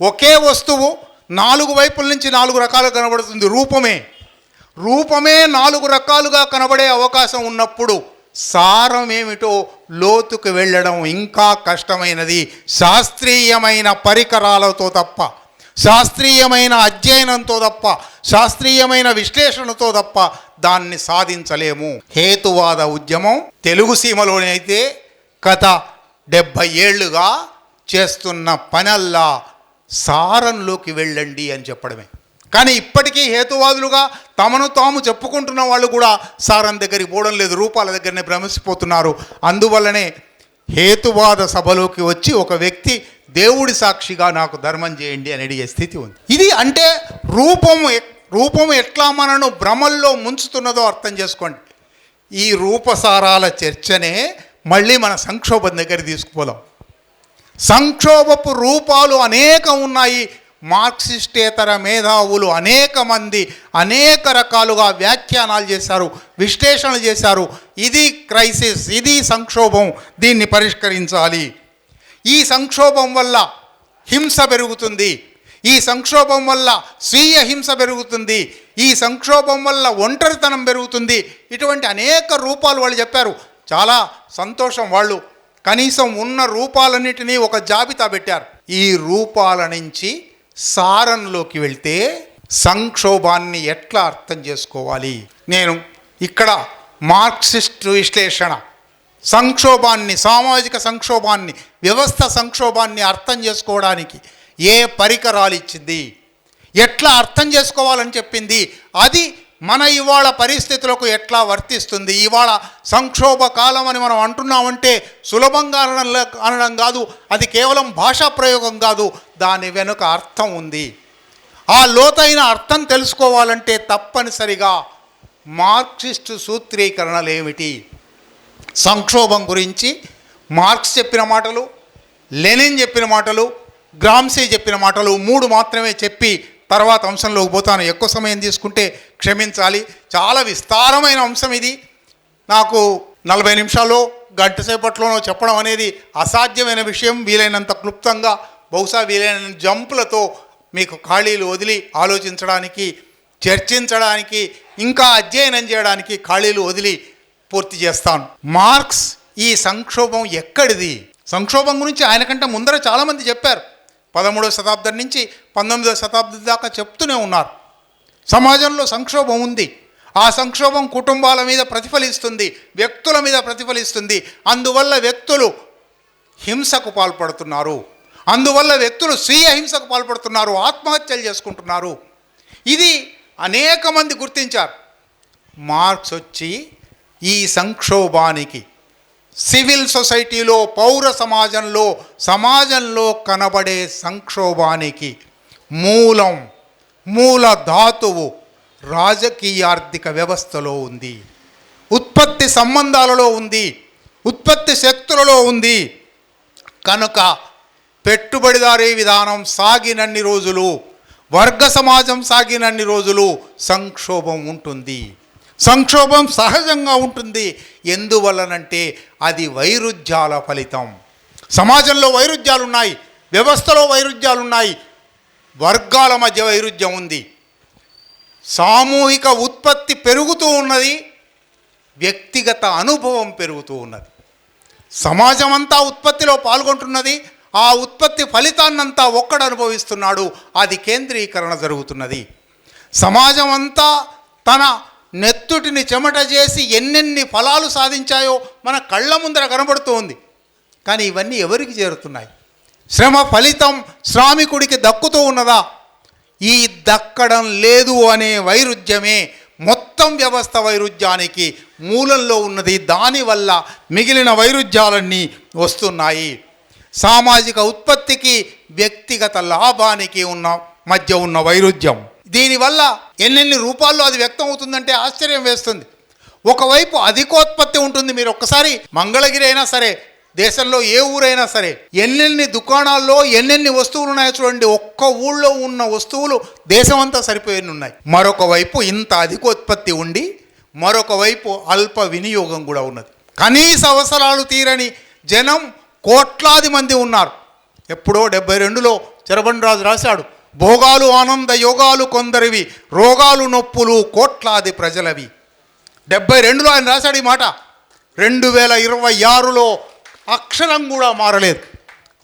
S1: ఒకే వస్తువు నాలుగు వైపుల నుంచి నాలుగు రకాలుగా కనబడుతుంది. రూపమే నాలుగు రకాలుగా కనబడే అవకాశం ఉన్నప్పుడు సారం ఏమిటో లోతుకు వెళ్ళడం ఇంకా కష్టమైనది. శాస్త్రీయమైన పరికరాలతో తప్ప, శాస్త్రీయమైన అధ్యయనంతో తప్ప, శాస్త్రీయమైన విశ్లేషణతో తప్ప దాన్ని సాధించలేము. హేతువాద ఉద్యమం తెలుగు సీమలోనే అయితే గత 70 ఏళ్లుగా చేస్తున్న పనల్లా సారంలోకి వెళ్ళండి అని చెప్పడమే. కానీ ఇప్పటికీ హేతువాదులుగా తమను తాము చెప్పుకుంటున్న వాళ్ళు కూడా సారం దగ్గరికి పోవడం లేదు, రూపాల దగ్గరనే భ్రమిసిపోతున్నారు. అందువల్లనే హేతువాద సభలోకి వచ్చి ఒక వ్యక్తి దేవుడి సాక్షిగా నాకు ధర్మం చేయండి అని అడిగే స్థితి ఉంది. ఇది అంటే రూపము ఎట్లా మనను భ్రమల్లో ముంచుతున్నదో అర్థం చేసుకోండి. ఈ రూపసారాల చర్చనే మళ్ళీ మన సంక్షోభం దగ్గర తీసుకుపోదాం. సంక్షోభపు రూపాలు అనేకం ఉన్నాయి. మార్క్సిస్టేతర మేధావులు అనేక మంది అనేక రకాలుగా వ్యాఖ్యానాలు చేశారు, విశ్లేషణలు చేశారు. ఇది క్రైసిస్, ఇది సంక్షోభం, దీన్ని పరిష్కరించాలి. ఈ సంక్షోభం వల్ల హింస పెరుగుతుంది, ఈ సంక్షోభం వల్ల స్వీయ హింస పెరుగుతుంది, ఈ సంక్షోభం వల్ల ఒంటరితనం పెరుగుతుంది. ఇటువంటి అనేక రూపాలు వాళ్ళు చెప్పారు. చాలా సంతోషం, వాళ్ళు కనీసం ఉన్న రూపాలన్నిటినీ ఒక జాబితా పెట్టారు. ఈ రూపాల నుంచి సారంలోకి వెళ్తే సంక్షోభాన్ని ఎట్లా అర్థం చేసుకోవాలి? నేను ఇక్కడ మార్క్సిస్ట్ విశ్లేషణ సంక్షోభాన్ని, సామాజిక సంక్షోభాన్ని, వ్యవస్థ సంక్షోభాన్ని అర్థం చేసుకోవడానికి ఏ పరికరాలు ఇచ్చింది, ఎట్లా అర్థం చేసుకోవాలని చెప్పింది, అది మన ఇవాళ పరిస్థితులకు ఎట్లా వర్తిస్తుంది. ఇవాళ సంక్షోభ కాలం అని మనం అంటున్నామంటే సులభంగా అనడం కాదు, అది కేవలం భాషా ప్రయోగం కాదు, దాని వెనుక అర్థం ఉంది. ఆ లోతైన అర్థం తెలుసుకోవాలంటే తప్పనిసరిగా మార్క్సిస్టు సూత్రీకరణలు ఏమిటి, సంక్షోభం గురించి మార్క్స్ చెప్పిన మాటలు, లెనిన్ చెప్పిన మాటలు, గ్రామ్సీ చెప్పిన మాటలు 3 మాత్రమే చెప్పి తర్వాత అంశంలోకి పోతాను. ఎక్కువ సమయం తీసుకుంటే క్షమించాలి. చాలా విస్తారమైన అంశం ఇది. నాకు 40 నిమిషాల్లో గంట సేపట్లోనో చెప్పడం అనేది అసాధ్యమైన విషయం. వీలైనంత క్లుప్తంగా, బహుశా వీలైన జంపులతో మీకు ఖాళీలు వదిలి ఆలోచించడానికి, చర్చించడానికి, ఇంకా అధ్యయనం చేయడానికి ఖాళీలు వదిలి పూర్తి చేస్తాను. మార్క్స్ ఈ సంక్షోభం ఎక్కడిది, సంక్షోభం గురించి ఆయన కంటే ముందర చాలామంది చెప్పారు. 13వ శతాబ్దం నుంచి 19వ శతాబ్దం దాకా చెప్తూనే ఉన్నారు. సమాజంలో సంక్షోభం ఉంది. ఆ సంక్షోభం కుటుంబాల మీద ప్రతిఫలిస్తుంది, వ్యక్తుల మీద ప్రతిఫలిస్తుంది. అందువల్ల వ్యక్తులు హింసకు పాల్పడుతున్నారు, అందువల్ల వ్యక్తులు స్వీయ హింసకు పాల్పడుతున్నారు, ఆత్మహత్యలు చేసుకుంటున్నారు. ఇది అనేక మంది గుర్తించారు. మార్క్స్ వచ్చి ఈ సంక్షోభానికి సివిల్ సొసైటీలో, పౌర సమాజంలో కనబడే సంక్షోభానికి మూల ధాతువు రాజకీయార్థిక వ్యవస్థలో ఉంది, ఉత్పత్తి సంబంధాలలో ఉంది, ఉత్పత్తి శక్తులలో ఉంది. కనుక పెట్టుబడిదారీ విధానం సాగినన్ని రోజులు, వర్గ సమాజం సాగినన్ని రోజులు సంక్షోభం ఉంటుంది. సంక్షోభం సహజంగా ఉంటుంది. ఎందువలనంటే అది వైరుధ్యాల ఫలితం. సమాజంలో వైరుధ్యాలున్నాయి, వ్యవస్థలో వైరుధ్యాలున్నాయి, వర్గాల మధ్య వైరుధ్యం ఉంది. సామూహిక ఉత్పత్తి పెరుగుతూ ఉన్నది, వ్యక్తిగత అనుభవం పెరుగుతూ ఉన్నది. సమాజం అంతా ఉత్పత్తిలో పాల్గొంటున్నది, ఆ ఉత్పత్తి ఫలితాన్నంతా ఒక్కడు అనుభవిస్తున్నాడు, అది కేంద్రీకరణ జరుగుతున్నది. సమాజం అంతా తన నెత్తుటిని చెమట చేసి ఎన్నెన్ని ఫలాలు సాధించాయో మన కళ్ళ ముందర కనబడుతూ ఉంది. కానీ ఇవన్నీ ఎవరికి చేరుతున్నాయి? శ్రమ ఫలితం శ్రామికుడికి దక్కుతూ ఉన్నదా? ఈ దక్కడం లేదు అనే వైరుధ్యమే మొత్తం వ్యవస్థ వైరుధ్యానికి మూలంలో ఉన్నది. దానివల్ల మిగిలిన వైరుధ్యాలన్నీ వస్తున్నాయి. సామాజిక ఉత్పత్తికి వ్యక్తిగత లాభానికి మధ్య ఉన్న వైరుధ్యం. దీనివల్ల ఎన్నెన్ని రూపాల్లో అది వ్యక్తం అవుతుందంటే ఆశ్చర్యం వేస్తుంది. ఒకవైపు అధికోత్పత్తి ఉంటుంది. మీరు ఒక్కసారి మంగళగిరి అయినా సరే, దేశంలో ఏ ఊరైనా సరే, ఎన్నెన్ని దుకాణాల్లో ఎన్నెన్ని వస్తువులు ఉన్నాయో చూడండి. ఒక్క ఊళ్ళో ఉన్న వస్తువులు దేశమంతా సరిపోయి ఉన్నాయి. మరొక వైపు ఇంత అధికోత్పత్తి ఉండి మరొక వైపు అల్ప వినియోగం కూడా ఉన్నది. కనీస అవసరాలు తీరని జనం కోట్లాది మంది ఉన్నారు. ఎప్పుడో 72లో చెరబండరాజు రాశాడు, భోగాలు ఆనంద యోగాలు కొందరివి, రోగాలు నొప్పులు కోట్లాది ప్రజలవి. 72లో ఆయన రాశాడు ఈ మాట. 2026లో అక్షరం కూడా మారలేదు.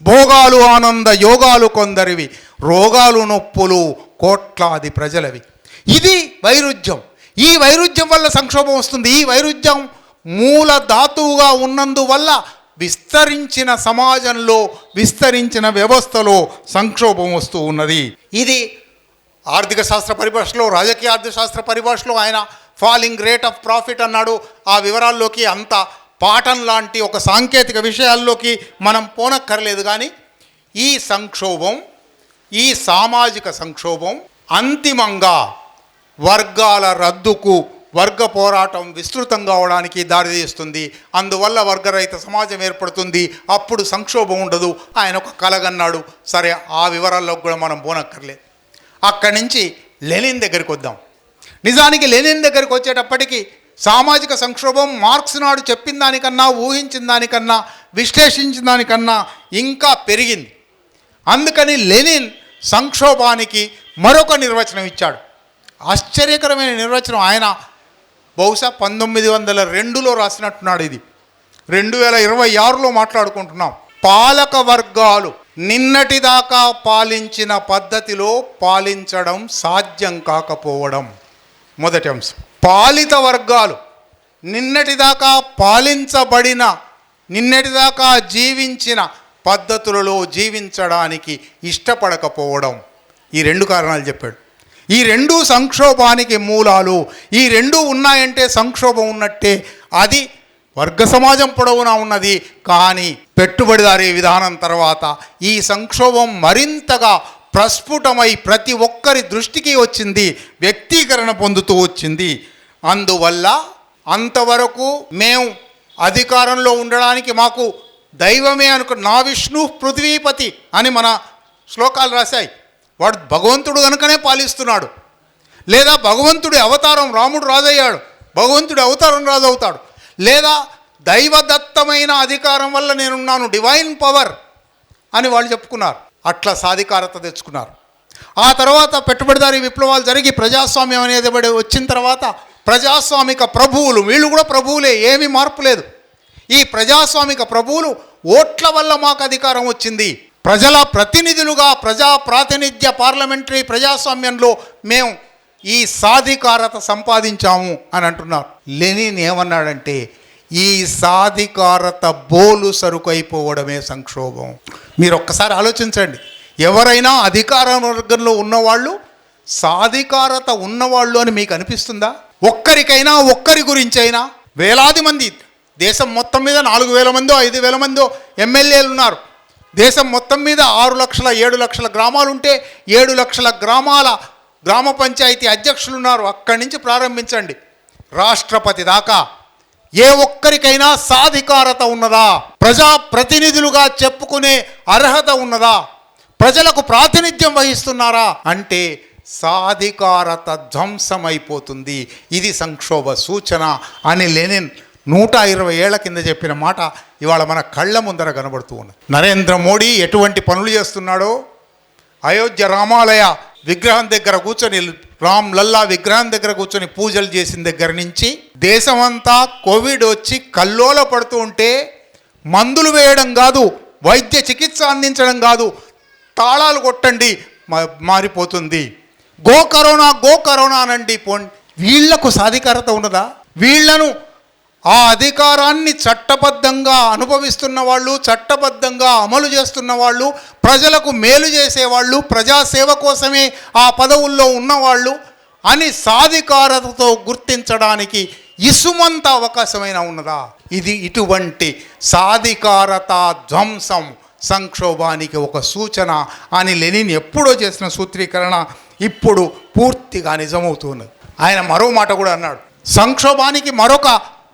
S1: భోగాలు ఆనంద యోగాలు కొందరివి, రోగాలు నొప్పులు కోట్లాది ప్రజలవి. ఇది వైరుధ్యం. ఈ వైరుధ్యం వల్ల సంక్షోభం వస్తుంది. ఈ వైరుధ్యం మూల ధాతువుగా ఉన్నందువల్ల విస్తరించిన సమాజంలో, విస్తరించిన వ్యవస్థలో సంక్షోభం వస్తూ ఉన్నది. ఇది ఆర్థిక శాస్త్ర పరిభాషలో, రాజకీయ ఆర్థిక శాస్త్ర పరిభాషలో ఆయన ఫాలింగ్ రేట్ ఆఫ్ ప్రాఫిట్ అన్నాడు. ఆ వివరాల్లోకి అంత పాఠం లాంటి ఒక సాంకేతిక విషయాల్లోకి మనం పోనక్కర్లేదు. కానీ ఈ సంక్షోభం, ఈ సామాజిక సంక్షోభం అంతిమంగా వర్గాల రద్దుకు, వర్గ పోరాటం విస్తృతం కావడానికి దారితీస్తుంది. అందువల్ల వర్గరహిత సమాజం ఏర్పడుతుంది. అప్పుడు సంక్షోభం ఉండదు. ఆయన ఒక కలగన్నాడు. సరే, ఆ వివరాల్లోకి కూడా మనం పోనక్కర్లేదు. అక్కడి నుంచి లెనిన్ దగ్గరికి వద్దాం. నిజానికి లెనిన్ దగ్గరికి వచ్చేటప్పటికి సామాజిక సంక్షోభం మార్క్స్ నాడు చెప్పిన దానికన్నా, ఊహించిన దానికన్నా, విశ్లేషించిన దానికన్నా ఇంకా పెరిగింది. అందుకని లెనిన్ సంక్షోభానికి మరొక నిర్వచనం ఇచ్చాడు. ఆశ్చర్యకరమైన నిర్వచనం. ఆయన బహుశా 1902లో రాసినట్టున్నాడు. ఇది 2026లో మాట్లాడుకుంటున్నాం. పాలక వర్గాలు నిన్నటిదాకా పాలించిన పద్ధతిలో పాలించడం సాధ్యం కాకపోవడం మొదటి అంశం. పాలిత వర్గాలు నిన్నటిదాకా పాలించబడిన, నిన్నటిదాకా జీవించిన పద్ధతులలో జీవించడానికి ఇష్టపడకపోవడం. ఈ రెండు కారణాలు చెప్పాడు. ఈ రెండు సంక్షోభానికి మూలాలు. ఈ రెండు ఉన్నాయంటే సంక్షోభం ఉన్నట్టే. అది వర్గ సమాజం పొడవునా ఉన్నది. కానీ పెట్టుబడిదారీ విధానం తర్వాత ఈ సంక్షోభం మరింతగా ప్రస్ఫుటమై ప్రతి ఒక్కరి దృష్టికి వచ్చింది, వ్యక్తీకరణ పొందుతూ వచ్చింది. అందువల్ల అంతవరకు మేము అధికారంలో ఉండడానికి మాకు దైవమే నా విష్ణు పృథ్వీపతి అని మన శ్లోకాలు రాశాయి. వాడు భగవంతుడు కనుకనే పాలిస్తున్నాడు. లేదా భగవంతుడి అవతారం రాముడు రాజయ్యాడు, భగవంతుడి అవతారం రాజు అవుతాడు. లేదా దైవదత్తమైన అధికారం వల్ల నేనున్నాను, డివైన్ పవర్ అని వాళ్ళు చెప్పుకున్నారు. అట్లా సాధికారత తెచ్చుకున్నారు. ఆ తర్వాత పెట్టుబడిదారీ విప్లవాలు జరిగి ప్రజాస్వామ్యం అనేది వచ్చిన తర్వాత ప్రజాస్వామిక ప్రభువులు, వీళ్ళు కూడా ప్రభువులే, ఏమీ మార్పు లేదు. ఈ ప్రజాస్వామిక ప్రభువులు ఓట్ల వల్ల మాకు అధికారం వచ్చింది, ప్రజల ప్రతినిధులుగా ప్రజా ప్రాతినిధ్య పార్లమెంటరీ ప్రజాస్వామ్యంలో మేము ఈ సాధికారత సంపాదించాము అని అంటున్నారు. లెనిన్ ఏమన్నాడంటే ఈ సాధికారత బోలు సరుకైపోవడమే సంక్షోభం. మీరు ఒక్కసారి ఆలోచించండి. ఎవరైనా అధికార వర్గంలో ఉన్నవాళ్ళు సాధికారత ఉన్నవాళ్ళు అని మీకు అనిపిస్తుందా? ఒక్కరికైనా, ఒక్కరి గురించి అయినా వేలాది మంది, దేశం మొత్తం మీద 4,000 మందో 5,000 మందో ఎమ్మెల్యేలు ఉన్నారు. దేశం మొత్తం మీద 6 లక్షల 7 లక్షల గ్రామాలు ఉంటే 7 లక్షల గ్రామాల గ్రామ పంచాయతీ అధ్యక్షులు ఉన్నారు. అక్కడి నుంచి ప్రారంభించండి రాష్ట్రపతి దాకా. ఏ ఒక్కరికైనా సాధికారత ఉన్నదా? ప్రజా ప్రతినిధులుగా చెప్పుకునే అర్హత ఉన్నదా? ప్రజలకు ప్రాతినిధ్యం వహిస్తున్నారా అంటే సాధికారత ధ్వంసమైపోతుంది. ఇది సంక్షోభ సూచన అని లెనిన్ 120 ఏళ్ల కింద చెప్పిన మాట ఇవాళ మన కళ్ళ ముందర కనబడుతూ ఉన్నది. నరేంద్ర మోడీ ఎటువంటి పనులు చేస్తున్నాడో, అయోధ్య రామాలయ విగ్రహం దగ్గర కూర్చొని, రామ్ లల్లా విగ్రహం దగ్గర కూర్చొని పూజలు చేసిన దగ్గర నుంచి దేశమంతా కోవిడ్ వచ్చి కల్లోల పడుతూ ఉంటే మందులు వేయడం కాదు, వైద్య చికిత్స అందించడం కాదు, తాళాలు కొట్టండి మారిపోతుంది, గో కరోనా అనండి పోండి. వీళ్లకు సాధికారత ఉన్నదా? వీళ్లను ఆ అధికారాన్ని చట్టబద్ధంగా అనుభవిస్తున్న వాళ్ళు, చట్టబద్ధంగా అమలు చేస్తున్న వాళ్ళు, ప్రజలకు మేలు చేసేవాళ్ళు, ప్రజాసేవ కోసమే ఆ పదవుల్లో ఉన్నవాళ్ళు అని సాధికారతతో గుర్తించడానికి ఇసుమంత అవకాశమైనా ఉన్నదా? ఇది ఇటువంటి సాధికారత ధ్వంసం సంక్షోభానికి ఒక సూచన అని లెనిన్ ఎప్పుడో చేసిన సూత్రీకరణ ఇప్పుడు పూర్తిగా నిజమవుతున్నది. ఆయన మరో మాట కూడా అన్నాడు. సంక్షోభానికి మరొక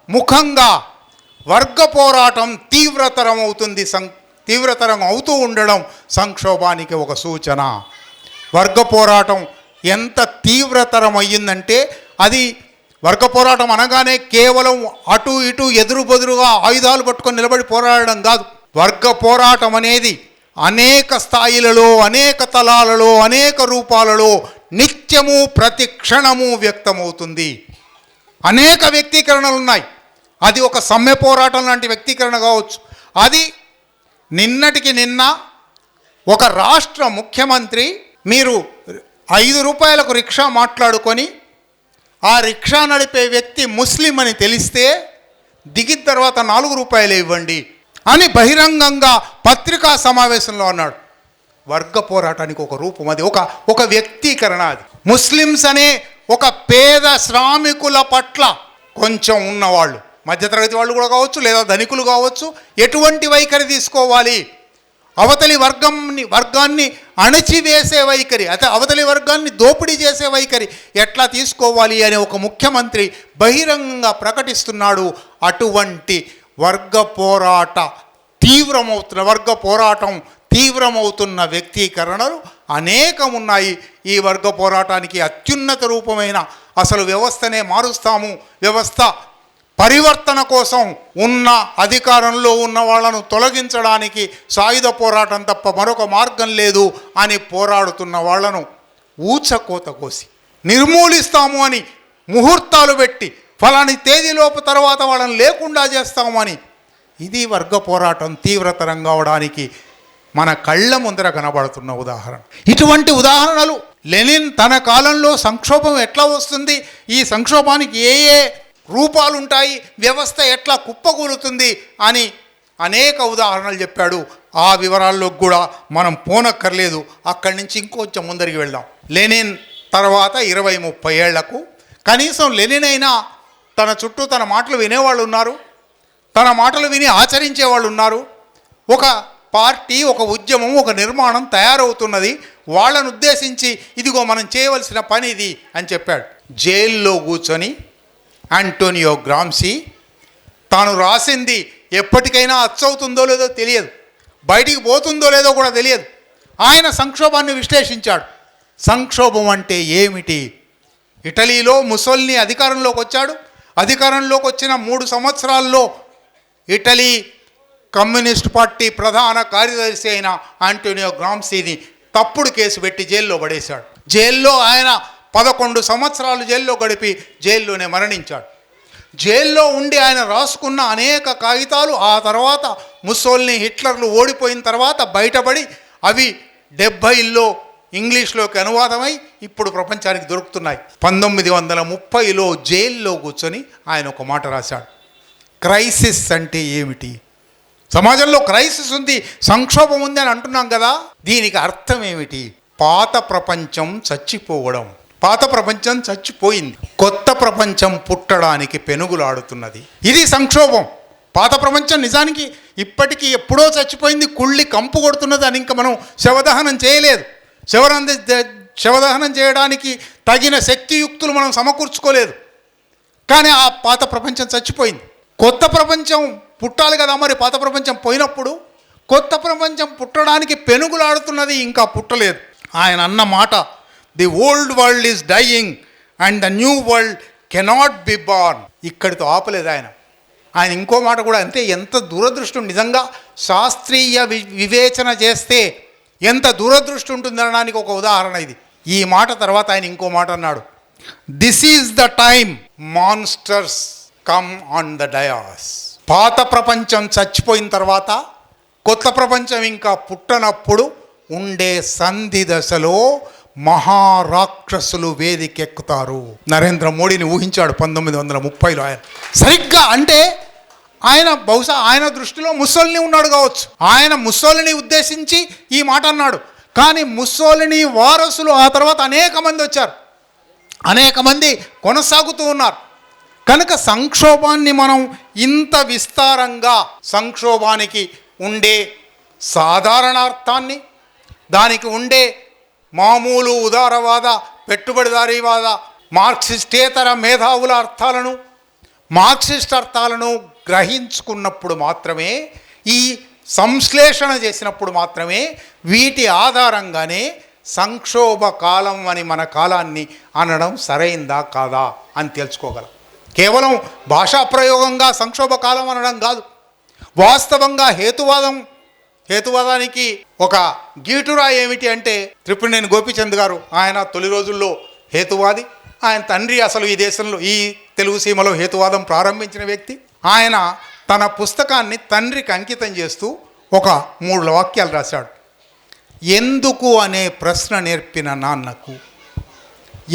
S1: ముఖంగా వర్గ పోరాటం తీవ్రతరం అవుతూ ఉండడం సంక్షోభానికి ఒక సూచన. వర్గ పోరాటం ఎంత తీవ్రతరం అయ్యిందంటే అది వర్గ పోరాటం అనగానే కేవలం అటు ఇటు ఎదురు బెదురుగా ఆయుధాలు పట్టుకొని నిలబడి పోరాడడం కాదు. వర్గ పోరాటం అనేది అనేక స్థాయిలలో, అనేక తలాలలో, అనేక రూపాలలో నిత్యము ప్రతి క్షణము వ్యక్తమవుతుంది. అనేక వ్యక్తీకరణలు ఉన్నాయి. అది ఒక సమ్మె పోరాటం లాంటి వ్యక్తీకరణ కావచ్చు. అది నిన్నటికి నిన్న ఒక రాష్ట్ర ముఖ్యమంత్రి మీరు 5 రూపాయలకు రిక్షా మాట్లాడుకొని ఆ రిక్షా నడిపే వ్యక్తి ముస్లిం అని తెలిస్తే దిగిన తర్వాత 4 రూపాయలు ఇవ్వండి అని బహిరంగంగా పత్రికా సమావేశంలో అన్నాడు. వర్గ పోరాటానికి ఒక రూపం అది, ఒక వ్యక్తీకరణ అది. ముస్లిమ్స్ అనే ఒక పేద శ్రామికుల పట్ల కొంచెం ఉన్నవాళ్ళు, మధ్యతరగతి వాళ్ళు కూడా కావచ్చు, లేదా ధనికులు కావచ్చు, ఎటువంటి వైఖరి తీసుకోవాలి, అవతలి వర్గాన్ని అణచివేసే వైఖరి, అవతలి వర్గాన్ని దోపిడీ చేసే వైఖరి ఎట్లా తీసుకోవాలి అని ఒక ముఖ్యమంత్రి బహిరంగంగా ప్రకటిస్తున్నాడు. అటువంటి వర్గ పోరాటం తీవ్రమవుతున్న వ్యక్తీకరణలు అనేకం ఉన్నాయి. ఈ వర్గ పోరాటానికి అత్యున్నత రూపమైన అసలు వ్యవస్థనే మారుస్తాము, వ్యవస్థ పరివర్తన కోసం ఉన్న అధికారంలో ఉన్న వాళ్ళను తొలగించడానికి సాయుధ పోరాటం తప్ప మరొక మార్గం లేదు అని పోరాడుతున్న వాళ్లను ఊచకోత కోసి నిర్మూలిస్తాము అని ముహూర్తాలు పెట్టి ఫలాని తేదీలోపు తర్వాత వాళ్ళని లేకుండా చేస్తాము అని, ఇది వర్గ పోరాటం తీవ్రతరం కావడానికి మన కళ్ళ ముందర కనబడుతున్న ఉదాహరణ. ఇటువంటి ఉదాహరణలు లెనిన్ తన కాలంలో సంక్షోభం ఎట్లా వస్తుంది, ఈ సంక్షోభానికి ఏ రూపాలు ఉంటాయి, వ్యవస్థ ఎట్లా కుప్పకూలుతుంది అని అనేక ఉదాహరణలు చెప్పాడు. ఆ వివరాల్లోకి కూడా మనం పోనక్కర్లేదు. అక్కడి నుంచి ఇంకొంచెం ముందరికి వెళ్దాం. లెనిన్ తర్వాత 20-30 ఏళ్లకు కనీసం లెనిన్ అయినా తన చుట్టూ తన మాటలు వినేవాళ్ళు ఉన్నారు, తన మాటలు విని ఆచరించే వాళ్ళు ఉన్నారు. ఒక పార్టీ, ఒక ఉద్యమం, ఒక నిర్మాణం తయారవుతున్నది, వాళ్ళను ఉద్దేశించి ఇదిగో మనం చేయవలసిన పని ఇది అని చెప్పాడు. జైల్లో కూర్చొని ఆంటోనియో గ్రాంసీ తాను రాసింది ఎప్పటికైనా అచ్చవుతుందో లేదో తెలియదు, బయటికి పోతుందో లేదో కూడా తెలియదు. ఆయన సంక్షోభాన్ని విశ్లేషించాడు. సంక్షోభం అంటే ఏమిటి? ఇటలీలో ముసోలిని అధికారంలోకి వచ్చాడు. అధికారంలోకి వచ్చిన 3 సంవత్సరాల్లో ఇటలీ కమ్యూనిస్ట్ పార్టీ ప్రధాన కార్యదర్శి అయిన ఆంటోనియో గ్రాంసీని తప్పుడు కేసు పెట్టి జైల్లో పడేశాడు. జైల్లో ఆయన 11 సంవత్సరాలు జైల్లో గడిపి జైల్లోనే మరణించాడు. జైల్లో ఉండి ఆయన రాసుకున్న అనేక కాగితాలు ఆ తర్వాత ముస్సోలిని, హిట్లర్లు ఓడిపోయిన తర్వాత బయటపడి అవి 70లో ఇంగ్లీష్లోకి అనువాదమై ఇప్పుడు ప్రపంచానికి దొరుకుతున్నాయి. 1930లో జైల్లో కూర్చొని ఆయన ఒక మాట రాశాడు. క్రైసిస్ అంటే ఏమిటి? సమాజంలో క్రైసిస్ ఉంది, సంక్షోభం ఉంది అని అంటున్నాం కదా, దీనికి అర్థం ఏమిటి? పాత ప్రపంచం చచ్చిపోవడం. పాత ప్రపంచం చచ్చిపోయింది, కొత్త ప్రపంచం పుట్టడానికి పెనుగులాడుతున్నది. ఇది సంక్షోభం. పాత ప్రపంచం నిజానికి ఇప్పటికీ ఎప్పుడో చచ్చిపోయింది, కుళ్ళి కంపు కొడుతున్నది అని ఇంకా మనం శవదహనం చేయలేదు. శవదహనం చేయడానికి తగిన శక్తియుక్తులు మనం సమకూర్చుకోలేదు. కానీ ఆ పాత ప్రపంచం చచ్చిపోయింది. కొత్త ప్రపంచం పుట్టాలి కదా మరి. పాత ప్రపంచం పోయినప్పుడు కొత్త ప్రపంచం పుట్టడానికి పెనుగులాడుతున్నది, ఇంకా పుట్టలేదు. ఆయన అన్న మాట, the old world is dying and the new world cannot be born. ఇక్కడితో ఆపలేదు ఆయన. ఆయన ఇంకో మాట కూడా అంతే. ఎంత దురదృష్టం, నిజంగా శాస్త్రీయ వివేచన చేస్తే ఎంత దురదృష్టి ఉంటుందనడానికి ఒక ఉదాహరణ ఇది. ఈ మాట తర్వాత ఆయన ఇంకో మాట అన్నాడు, this is the time monsters come on the dais. పాత ప్రపంచం చచ్చిపోయిన తర్వాత కొత్త ప్రపంచం ఇంకా పుట్టనప్పుడు ఉండే సంధి దశలో మహారాక్షసులు వేదికెక్కుతారు. నరేంద్ర మోడీని ఊహించాడు 1930లో ఆయన. సరిగ్గా అంటే ఆయన బహుశా ఆయన దృష్టిలో ముస్సోలిని ఉన్నాడు కావచ్చు. ఆయన ముస్సోలిని ఉద్దేశించి ఈ మాట అన్నాడు. కానీ ముస్సోలిని వారసులు ఆ తర్వాత అనేక మంది వచ్చారు, అనేక మంది కొనసాగుతూ ఉన్నారు. కనుక సంక్షోభాన్ని మనం ఇంత విస్తారంగా, సంక్షోభానికి ఉండే సాధారణార్థాన్ని, దానికి ఉండే మామూలు ఉదారవాద, పెట్టుబడిదారీవాద, మార్క్సిస్టేతర మేధావుల అర్థాలను, మార్క్సిస్ట్ అర్థాలను గ్రహించుకున్నప్పుడు మాత్రమే, ఈ సంశ్లేషణ చేసినప్పుడు మాత్రమే వీటి ఆధారంగానే సంక్షోభ కాలం అని మన కాలాన్ని అనడం సరైందా కాదా అని తెలుసుకోగలం. కేవలం భాషా ప్రయోగంగా సంక్షోభ కాలం అనడం కాదు, వాస్తవంగా హేతువాదానికి ఒక గీటురా ఏమిటి అంటే త్రిపురనేని గోపీచంద్ గారు, ఆయన తొలి రోజుల్లో హేతువాది. ఆయన తండ్రి అసలు ఈ దేశంలో, ఈ తెలుగు సీమలో హేతువాదం ప్రారంభించిన వ్యక్తి. ఆయన తన పుస్తకాన్ని తండ్రికి అంకితం చేస్తూ ఒక 3 వాక్యాలు రాశాడు. ఎందుకు అనే ప్రశ్న నేర్పిన నాన్నకు.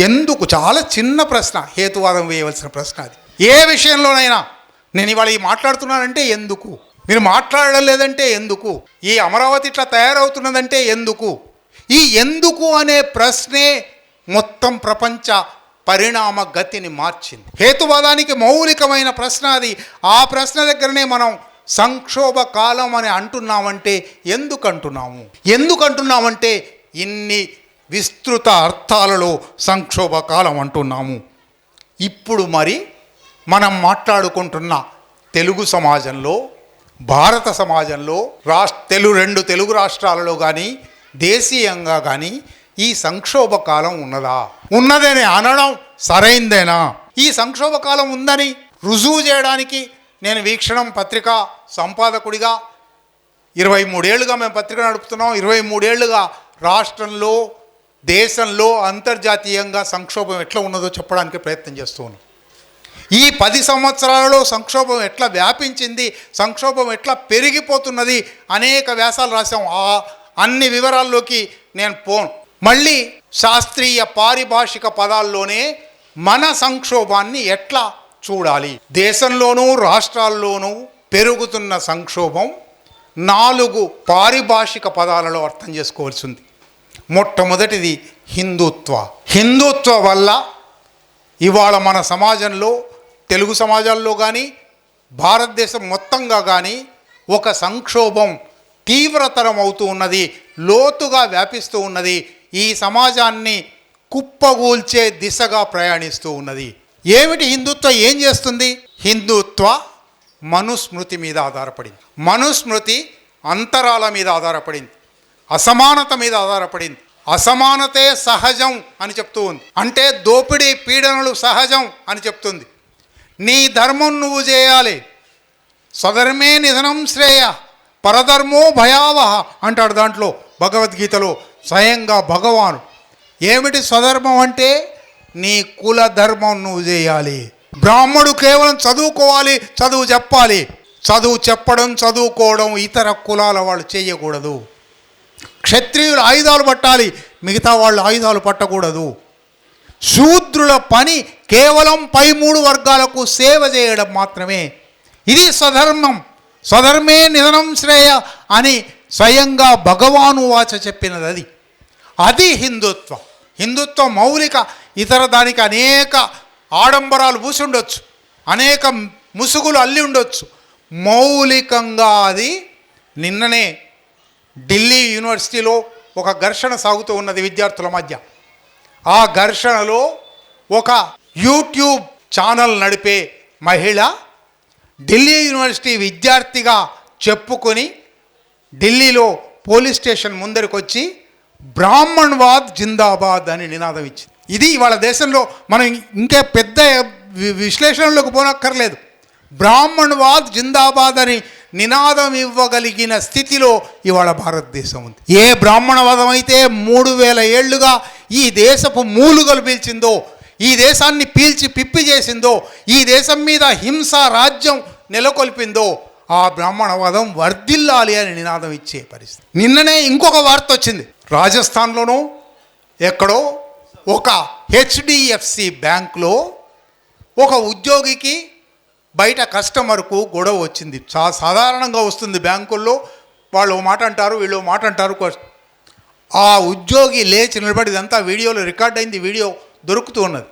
S1: ఎందుకు, చాలా చిన్న ప్రశ్న, హేతువాదం వేయవలసిన ప్రశ్న అది. ఏ విషయంలోనైనా నేను ఇవాళ ఈ మాట్లాడుతున్నానంటే ఎందుకు, మీరు మాట్లాడడం లేదంటే ఎందుకు, ఈ అమరావతి ఇట్లా తయారవుతున్నదంటే ఎందుకు, ఈ ఎందుకు అనే ప్రశ్నే మొత్తం ప్రపంచ పరిణామ గతిని మార్చింది. హేతువాదానికి మౌలికమైన ప్రశ్న అది. ఆ ప్రశ్న దగ్గరనే మనం సంక్షోభ కాలం అని అంటున్నామంటే ఎందుకు అంటున్నామంటే ఇన్ని విస్తృత అర్థాలలో సంక్షోభ కాలం అంటున్నాము. ఇప్పుడు మరి మనం మాట్లాడుకుంటున్న తెలుగు సమాజంలో, భారత సమాజంలో, రెండు తెలుగు రాష్ట్రాలలో కానీ దేశీయంగా కానీ ఈ సంక్షోభ కాలం ఉన్నదని అనడం సరైందేనా? ఈ సంక్షోభ కాలం ఉందని రుజువు చేయడానికి నేను వీక్షణం పత్రిక సంపాదకుడిగా 23 ఏళ్ళుగా మేము పత్రిక నడుపుతున్నాం. 23 ఏళ్ళుగా రాష్ట్రంలో, దేశంలో, అంతర్జాతీయంగా సంక్షోభం ఎట్లా ఉన్నదో చెప్పడానికి ప్రయత్నం చేస్తూ ఉన్నాం. ఈ 10 సంవత్సరాలలో సంక్షోభం ఎట్లా వ్యాపించింది, సంక్షోభం ఎట్లా పెరిగిపోతున్నది, అనేక వ్యాసాలు రాసాం. అన్ని వివరాల్లోకి నేను పోను. మళ్ళీ శాస్త్రీయ పారిభాషిక పదాల్లోనే మన సంక్షోభాన్ని ఎట్లా చూడాలి. దేశంలోనూ రాష్ట్రాల్లోనూ పెరుగుతున్న సంక్షోభం 4 పారిభాషిక పదాలలో అర్థం చేసుకోవాల్సింది. మొట్టమొదటిది హిందుత్వ వల్ల ఇవాళ మన సమాజంలో, తెలుగు సమాజాల్లో కానీ భారతదేశం మొత్తంగా కానీ ఒక సంక్షోభం తీవ్రతరం అవుతూ ఉన్నది, లోతుగా వ్యాపిస్తూ ఉన్నది, ఈ సమాజాన్ని కుప్పగూల్చే దిశగా ప్రయాణిస్తూ ఉన్నది. ఏమిటి హిందుత్వం ఏం చేస్తుంది? హిందుత్వ మనుస్మృతి మీద ఆధారపడింది. మనుస్మృతి అంతరాల మీద ఆధారపడింది, అసమానత మీద ఆధారపడింది. అసమానతే సహజం అని చెప్తూ ఉంది. అంటే దోపిడీ, పీడనలు సహజం అని చెప్తుంది. నీ ధర్మం నువ్వు చేయాలి, స్వధర్మే నిధనం శ్రేయ పరధర్మో భయావహ అంటాడు దాంట్లో భగవద్గీతలో స్వయంగా భగవాను. ఏమిటి స్వధర్మం అంటే నీ కుల ధర్మం నువ్వు చేయాలి. బ్రాహ్మడు కేవలం చదువుకోవాలి, చదువు చెప్పాలి. చదువు చెప్పడం, చదువుకోవడం ఇతర కులాల వాళ్ళు చేయకూడదు. క్షత్రియులు ఆయుధాలు పట్టాలి, మిగతా వాళ్ళు ఆయుధాలు పట్టకూడదు. శూద్రుల పని కేవలం పై 3 వర్గాలకు సేవ చేయడం మాత్రమే. ఇది స్వధర్మం. స్వధర్మే నిధనం శ్రేయ అని స్వయంగా భగవాను వాచ చెప్పినది అది హిందుత్వం. హిందుత్వం మౌలిక, ఇతర దానికి అనేక ఆడంబరాలు పూసి ఉండొచ్చు, అనేక ముసుగులు అల్లి ఉండొచ్చు. మౌలికంగా అది. నిన్ననే ఢిల్లీ యూనివర్సిటీలో ఒక ఘర్షణ సాగుతూ ఉన్నది విద్యార్థుల మధ్య. ఆ ఘర్షణలో ఒక యూట్యూబ్ ఛానల్ నడిపే మహిళ ఢిల్లీ యూనివర్సిటీ విద్యార్థిగా చెప్పుకొని ఢిల్లీలో పోలీస్ స్టేషన్ ముందరికి వచ్చి బ్రాహ్మణ్వాద్ జిందాబాద్ అని నినాదం ఇచ్చింది. ఇది ఇవాళ దేశంలో మనం ఇంకే పెద్ద విశ్లేషణలోకి పోనక్కర్లేదు. బ్రాహ్మణ్వాద్ జిందాబాద్ అని నినాదం ఇవ్వగలిగిన స్థితిలో ఇవాళ భారతదేశం ఉంది. ఏ బ్రాహ్మణవాదం అయితే 3000 ఏళ్లుగా ఈ దేశపు మూలుగలు పీల్చిందో, ఈ దేశాన్ని పీల్చి పిప్పి చేసిందో, ఈ దేశం మీద హింస రాజ్యం నెలకొల్పిందో, ఆ బ్రాహ్మణవాదం వర్ధిల్లాలి అని నినాదం ఇచ్చే పరిస్థితి. నిన్ననే ఇంకొక వార్త వచ్చింది. రాజస్థాన్లోనూ ఎక్కడో ఒక హెచ్డిఎఫ్సి బ్యాంకులో ఒక ఉద్యోగికి బయట కస్టమర్కు గొడవ వచ్చింది. సాధారణంగా వస్తుంది బ్యాంకుల్లో. వాళ్ళు ఓ మాట అంటారు, వీళ్ళు మాట అంటారు. ఆ ఉద్యోగి లేచి నిలబడి, ఇదంతా వీడియోలో రికార్డ్ అయింది, వీడియో దొరుకుతూ ఉన్నది.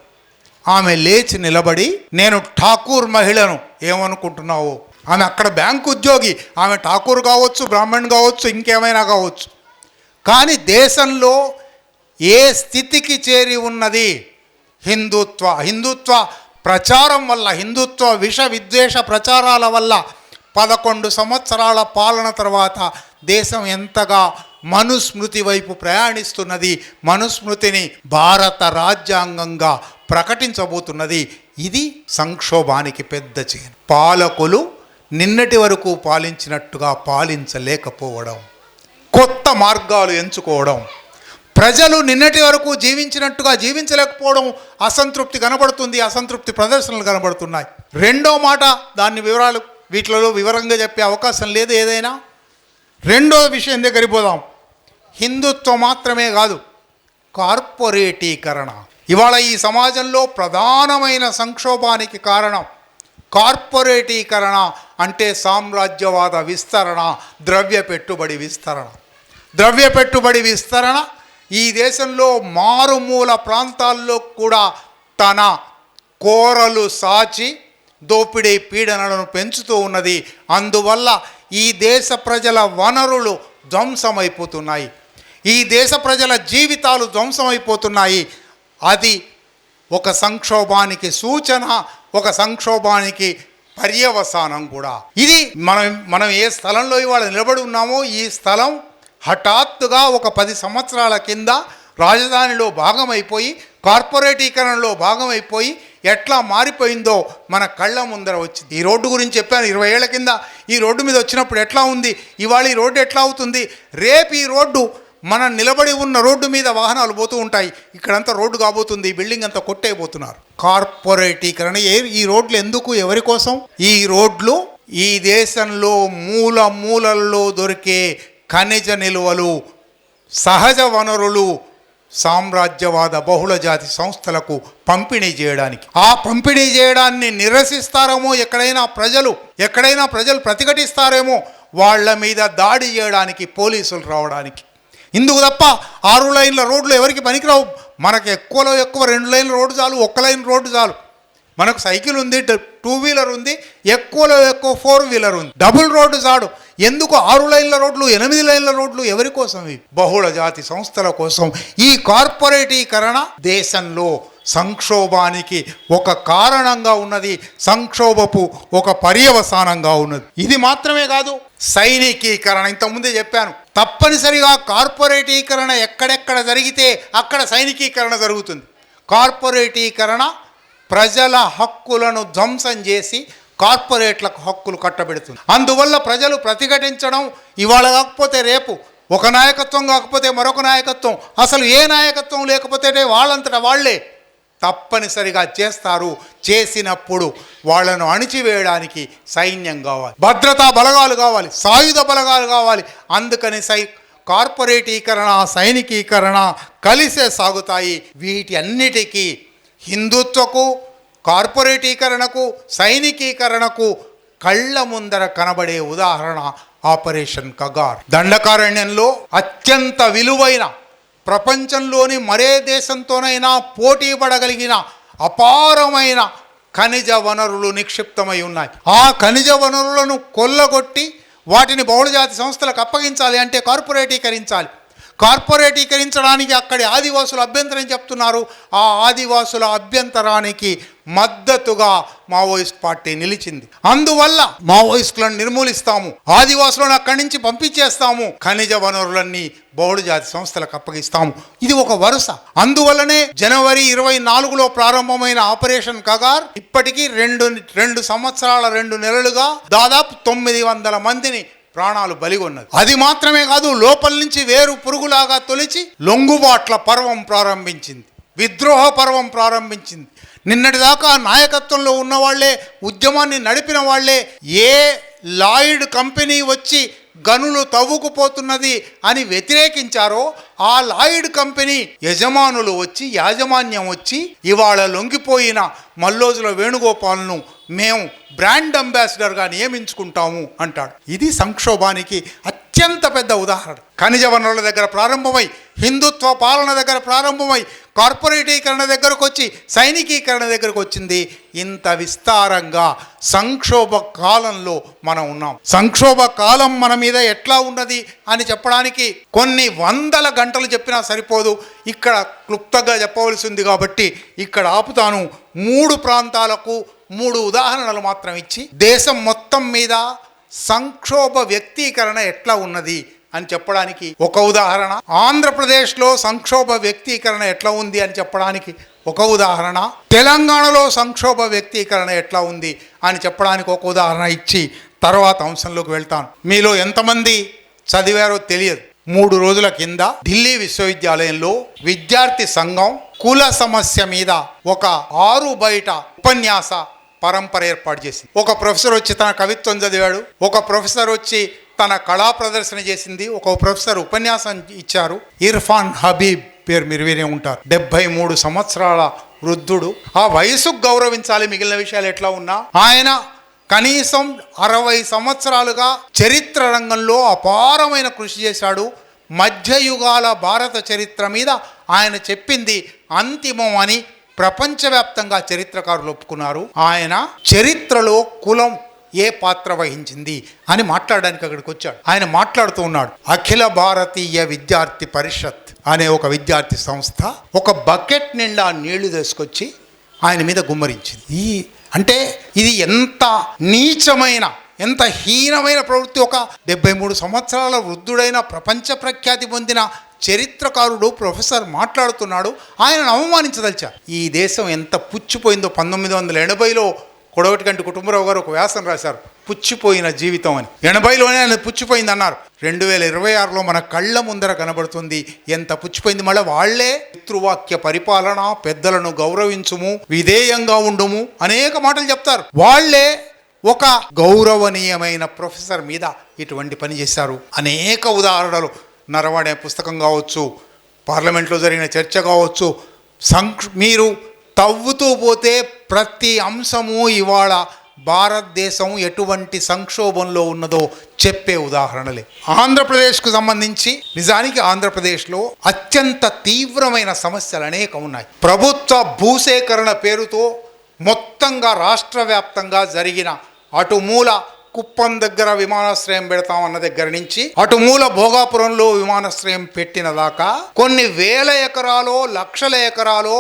S1: ఆమె లేచి నిలబడి, నేను ఠాకూర్ మహిళను, ఏమనుకుంటున్నావు? ఆమె అక్కడ బ్యాంకు ఉద్యోగి, ఆమె ఠాకూర్ కావచ్చు, బ్రాహ్మణ్ కావచ్చు, ఇంకేమైనా కావచ్చు. కానీ దేశంలో ఏ స్థితికి చేరి ఉన్నది హిందుత్వ ప్రచారం వల్ల, హిందుత్వ విష విద్వేష ప్రచారాల వల్ల 11 సంవత్సరాల పాలన తర్వాత దేశం ఎంతగా మనుస్మృతి వైపు ప్రయాణిస్తున్నది, మనుస్మృతిని భారత రాజ్యాంగంగా ప్రకటించబోతున్నది. ఇది సంక్షోభానికి పెద్ద చిహ్నం. పాలకులు నిన్నటి వరకు పాలించినట్టుగా పాలించలేకపోవడం. కొత్త మార్గాలు ఎంచుకోవడం, ప్రజలు నిన్నటి వరకు జీవించినట్టుగా జీవించలేకపోవడం అసంతృప్తి కనబడుతుంది, అసంతృప్తి ప్రదర్శనలు కనబడుతున్నాయి. రెండో మాట, దాన్ని వివరాలు వీటిలో వివరంగా చెప్పే అవకాశం లేదు ఏదైనా. రెండో విషయం దగ్గరికి పోదాం. హిందుత్వం మాత్రమే కాదు, కార్పొరేటీకరణ ఇవాళ ఈ సమాజంలో ప్రధానమైన సంక్షోభానికి కారణం. కార్పొరేటీకరణ అంటే సామ్రాజ్యవాద విస్తరణ, ద్రవ్య పెట్టుబడి విస్తరణ. ద్రవ్య పెట్టుబడి విస్తరణ ఈ దేశంలో మారుమూల ప్రాంతాల్లో కూడా తన కోరలు సాచి దోపిడీ పీడనలను పెంచుతూ ఉన్నది. అందువల్ల ఈ దేశ ప్రజల వనరులు ధ్వంసమైపోతున్నాయి, ఈ దేశ ప్రజల జీవితాలు ధ్వంసమైపోతున్నాయి. అది ఒక సంక్షోభానికి సూచన, ఒక సంక్షోభానికి పర్యవసానం కూడా. ఇది మనం ఏ స్థలంలో ఇవాళ నిలబడి ఉన్నామో, ఈ స్థలం హఠాత్తుగా ఒక 10 సంవత్సరాల కింద రాజధానిలో భాగమైపోయి, కార్పొరేటీకరణలో భాగమైపోయి ఎట్లా మారిపోయిందో మన కళ్ళ ముందర వచ్చింది. ఈ రోడ్డు గురించి చెప్పాను, 20 ఏళ్ల కింద ఈ రోడ్డు మీద వచ్చినప్పుడు ఎట్లా ఉంది, ఇవాళ ఈ రోడ్డు ఎట్లా అవుతుంది. రేపు ఈ రోడ్డు మనం నిలబడి ఉన్న రోడ్డు మీద వాహనాలు పోతూ ఉంటాయి, ఇక్కడంతా రోడ్డు కాబోతుంది, ఈ బిల్డింగ్ అంతా కొట్టేయబోతున్నారు. కార్పొరేటీకరణ. ఈ రోడ్లు ఎందుకు, ఎవరి కోసం? ఈ రోడ్లు ఈ దేశంలో మూల మూలల్లో దొరికే ఖనిజ నిల్వలు, సహజ వనరులు సామ్రాజ్యవాద బహుళజాతి సంస్థలకు పంపిణీ చేయడానికి. ఆ పంపిణీ చేయడాన్ని నిరసిస్తారేమో, ఎక్కడైనా ప్రజలు ప్రతిఘటిస్తారేమో, వాళ్ళ మీద దాడి చేయడానికి పోలీసులు రావడానికి. ఇందుకు తప్ప 6 లైన్ల రోడ్లు ఎవరికి పనికిరావు. మనకు ఎక్కువలో ఎక్కువ 2 లైన్ల రోడ్డు చాలు, 1 లైన్ రోడ్డు చాలు. మనకు సైకిల్ ఉంది, 2 వీలర్ ఉంది, ఎక్కువలో ఎక్కువ 4 వీలర్ ఉంది. డబుల్ రోడ్డు చాడు. ఎందుకు 6 లైన్ల రోడ్లు, 8 లైన్ల రోడ్లు? ఎవరి కోసం? ఇవి బహుళ జాతి సంస్థల కోసం. ఈ కార్పొరేటీకరణ దేశంలో సంక్షోభానికి ఒక కారణంగా ఉన్నది, సంక్షోభపు ఒక పర్యవసానంగా ఉన్నది. ఇది మాత్రమే కాదు, సైనికీకరణ. ఇంతకుముందే చెప్పాను, తప్పనిసరిగా కార్పొరేటీకరణ ఎక్కడెక్కడ జరిగితే అక్కడ సైనికీకరణ జరుగుతుంది. కార్పొరేటీకరణ ప్రజల హక్కులను ధ్వంసం చేసి కార్పొరేట్లకు హక్కులు కట్టబెడుతుంది. అందువల్ల ప్రజలు ప్రతిఘటించడం, ఇవాళ కాకపోతే రేపు ఒక నాయకత్వం కాకపోతే మరొక నాయకత్వం, అసలు ఏ నాయకత్వం లేకపోతే వాళ్ళంతటా వాళ్లే తప్పనిసరిగా చేస్తారు. చేసినప్పుడు వాళ్లను అణిచివేయడానికి సైన్యం కావాలి, భద్రతా బలగాలు కావాలి, సాయుధ బలగాలు కావాలి. అందుకని కార్పొరేటీకరణ, సైనికీకరణ కలిసే సాగుతాయి. వీటి అన్నిటికీ, హిందుత్వకు, కార్పొరేటీకరణకు, సైనికీకరణకు కళ్ళ ముందర కనబడే ఉదాహరణ ఆపరేషన్ కగార్. దండకారణ్యంలో అత్యంత విలువైన, ప్రపంచంలోని మరే దేశంతోనైనా పోటీ పడగలిగిన అపారమైన ఖనిజ వనరులు నిక్షిప్తమై ఉన్నాయి. ఆ ఖనిజ వనరులను కొల్లగొట్టి వాటిని బహుళజాతి సంస్థలకు అప్పగించాలి అంటే కార్పొరేటీకరించాలి. కార్పొరేటీకరించడానికి అక్కడి ఆదివాసులు అభ్యంతరం చెప్తున్నారు. ఆ ఆదివాసుల అభ్యంతరానికి మద్దతుగా మావోయిస్ట్ పార్టీ నిలిచింది. అందువల్ల మావోయిస్టులను నిర్మూలిస్తాము, ఆదివాసులను అక్కడి నుంచి పంపించేస్తాము, ఖనిజ వనరులన్నీ బహుళజాతి సంస్థలకు అప్పగిస్తాము. ఇది ఒక వరుస. అందువల్లనే జనవరి 24లో ప్రారంభమైన ఆపరేషన్ కగార్ ఇప్పటికీ 2 సంవత్సరాల 2 నెలలుగా దాదాపు 900 మందిని ప్రాణాలు బలిగొన్నది. అది మాత్రమే కాదు, లోపల నుంచి వేరు పురుగులాగా తొలిచి లొంగుబాట్ల పర్వం ప్రారంభించింది, విద్రోహ పర్వం ప్రారంభించింది. నిన్నటిదాకా నాయకత్వంలో ఉన్నవాళ్లే, ఉద్యమాన్ని నడిపిన వాళ్లే, ఏ లాయిడ్ కంపెనీ వచ్చి గనులు తవ్వుకుపోతున్నది అని వ్యతిరేకించారో, ఆ లాయిడ్ కంపెనీ యాజమాన్యం వచ్చి ఇవాళ లొంగిపోయిన మల్లోజుల వేణుగోపాల్ను మేము బ్రాండ్ అంబాసిడర్గా నియమించుకుంటాము అంటాడు. ఇది సంక్షోభానికి అత్యంత పెద్ద ఉదాహరణ. ఖనిజ వనరుల దగ్గర ప్రారంభమై, హిందుత్వ పాలన దగ్గర ప్రారంభమై, కార్పొరేటీకరణ దగ్గరకు వచ్చి, సైనికీకరణ దగ్గరకు వచ్చింది. ఇంత విస్తారంగా సంక్షోభ కాలంలో మనం ఉన్నాం. సంక్షోభ కాలం మన మీద ఎట్లా ఉన్నది అని చెప్పడానికి కొన్ని వందల గంటలు చెప్పినా సరిపోదు. ఇక్కడ క్లుప్తంగా చెప్పవలసింది కాబట్టి ఇక్కడ ఆపుతాను. 3 ప్రాంతాలకు 3 ఉదాహరణలు మాత్రం ఇచ్చి దేశం మొత్తం మీద సంక్షోభ వ్యక్తీకరణ ఎట్లా ఉన్నది అని చెప్పడానికి ఒక ఉదాహరణ, ఆంధ్రప్రదేశ్లో సంక్షోభ వ్యక్తీకరణ ఎట్లా ఉంది అని చెప్పడానికి ఒక ఉదాహరణ, తెలంగాణలో సంక్షోభ వ్యక్తీకరణ ఎట్లా ఉంది అని చెప్పడానికి ఒక ఉదాహరణ ఇచ్చి తర్వాత అంశంలోకి వెళ్తాను. మీలో ఎంతమంది చదివారో తెలియదు. 3 రోజుల కింద ఢిల్లీ విశ్వవిద్యాలయంలో విద్యార్థి సంఘం కుల సమస్య మీద ఒక 6 బయట ఉపన్యాస పరంపర ఏర్పాటు చేసింది. ఒక ప్రొఫెసర్ వచ్చి తన కవిత్వం చదివాడు, ఒక ప్రొఫెసర్ వచ్చి తన కళా ప్రదర్శన చేసింది, ఒక ప్రొఫెసర్ ఉపన్యాసం ఇచ్చారు. ఇర్ఫాన్ హబీబ్ పేరు మీరు వినే ఉంటారు. 73 సంవత్సరాల వృద్ధుడు. ఆ వయసుకు గౌరవించాలి, మిగిలిన విషయాలు ఎట్లా ఉన్నా. ఆయన కనీసం 60 సంవత్సరాలుగా చరిత్ర రంగంలో అపారమైన కృషి చేశాడు. మధ్యయుగాల భారత చరిత్ర మీద ఆయన చెప్పింది అంతిమం అని ప్రపంచవ్యాప్తంగా చరిత్రకారులు ఒప్పుకున్నారు. ఆయన చరిత్రలో కులం ఏ పాత్ర వహించింది అని మాట్లాడడానికి అక్కడికి వచ్చాడు. ఆయన మాట్లాడుతూ ఉన్నాడు. అఖిల భారతీయ విద్యార్థి పరిషత్ అనే ఒక విద్యార్థి సంస్థ ఒక బకెట్ నిండా నీళ్లు తీసుకొచ్చి ఆయన మీద గుమ్మరించింది. అంటే ఇది ఎంత నీచమైన, ఎంత హీనమైన ప్రవృత్తి. ఒక 73 సంవత్సరాల వృద్ధుడైన ప్రపంచ ప్రఖ్యాతి పొందిన చరిత్రకారుడు ప్రొఫెసర్ మాట్లాడుతున్నాడు. ఆయనను అవమానించదలిచారు. ఈ దేశం ఎంత పుచ్చిపోయిందో. 1980లో కొడవటిగంటి కుటుంబరావు గారు ఒక వ్యాసం రాశారు, పుచ్చిపోయిన జీవితం అని. 80లోనే ఆయన పుచ్చిపోయింది అన్నారు. 2026లో మన కళ్ళ ముందర కనబడుతుంది ఎంత పుచ్చిపోయింది. మళ్ళీ వాళ్లే పితృవాక్య పరిపాలన, పెద్దలను గౌరవించుము, విధేయంగా ఉండుము అనేక మాటలు చెప్తారు. వాళ్లే ఒక గౌరవనీయమైన ప్రొఫెసర్ మీద ఇటువంటి పని చేశారు. అనేక ఉదాహరణలు, నరవాడే పుస్తకం కావచ్చు, పార్లమెంట్లో జరిగిన చర్చ కావచ్చు, మీరు తవ్వుతూ పోతే ప్రతి అంశము ఇవాళ భారతదేశం ఎటువంటి సంక్షోభంలో ఉన్నదో చెప్పే ఉదాహరణలే. ఆంధ్రప్రదేశ్కు సంబంధించి నిజానికి ఆంధ్రప్రదేశ్లో అత్యంత తీవ్రమైన సమస్యలు అనేకం ఉన్నాయి. ప్రభుత్వ భూసేకరణ పేరుతో మొత్తంగా రాష్ట్ర వ్యాప్తంగా జరిగిన అటుమూల కుప్పం దగ్గర విమానాశ్రయం పెడతామన్న దగ్గర నుంచి అటుమూల భోగాపురంలో విమానాశ్రయం పెట్టిన దాకా కొన్ని వేల ఎకరాలో లక్షల ఎకరాలో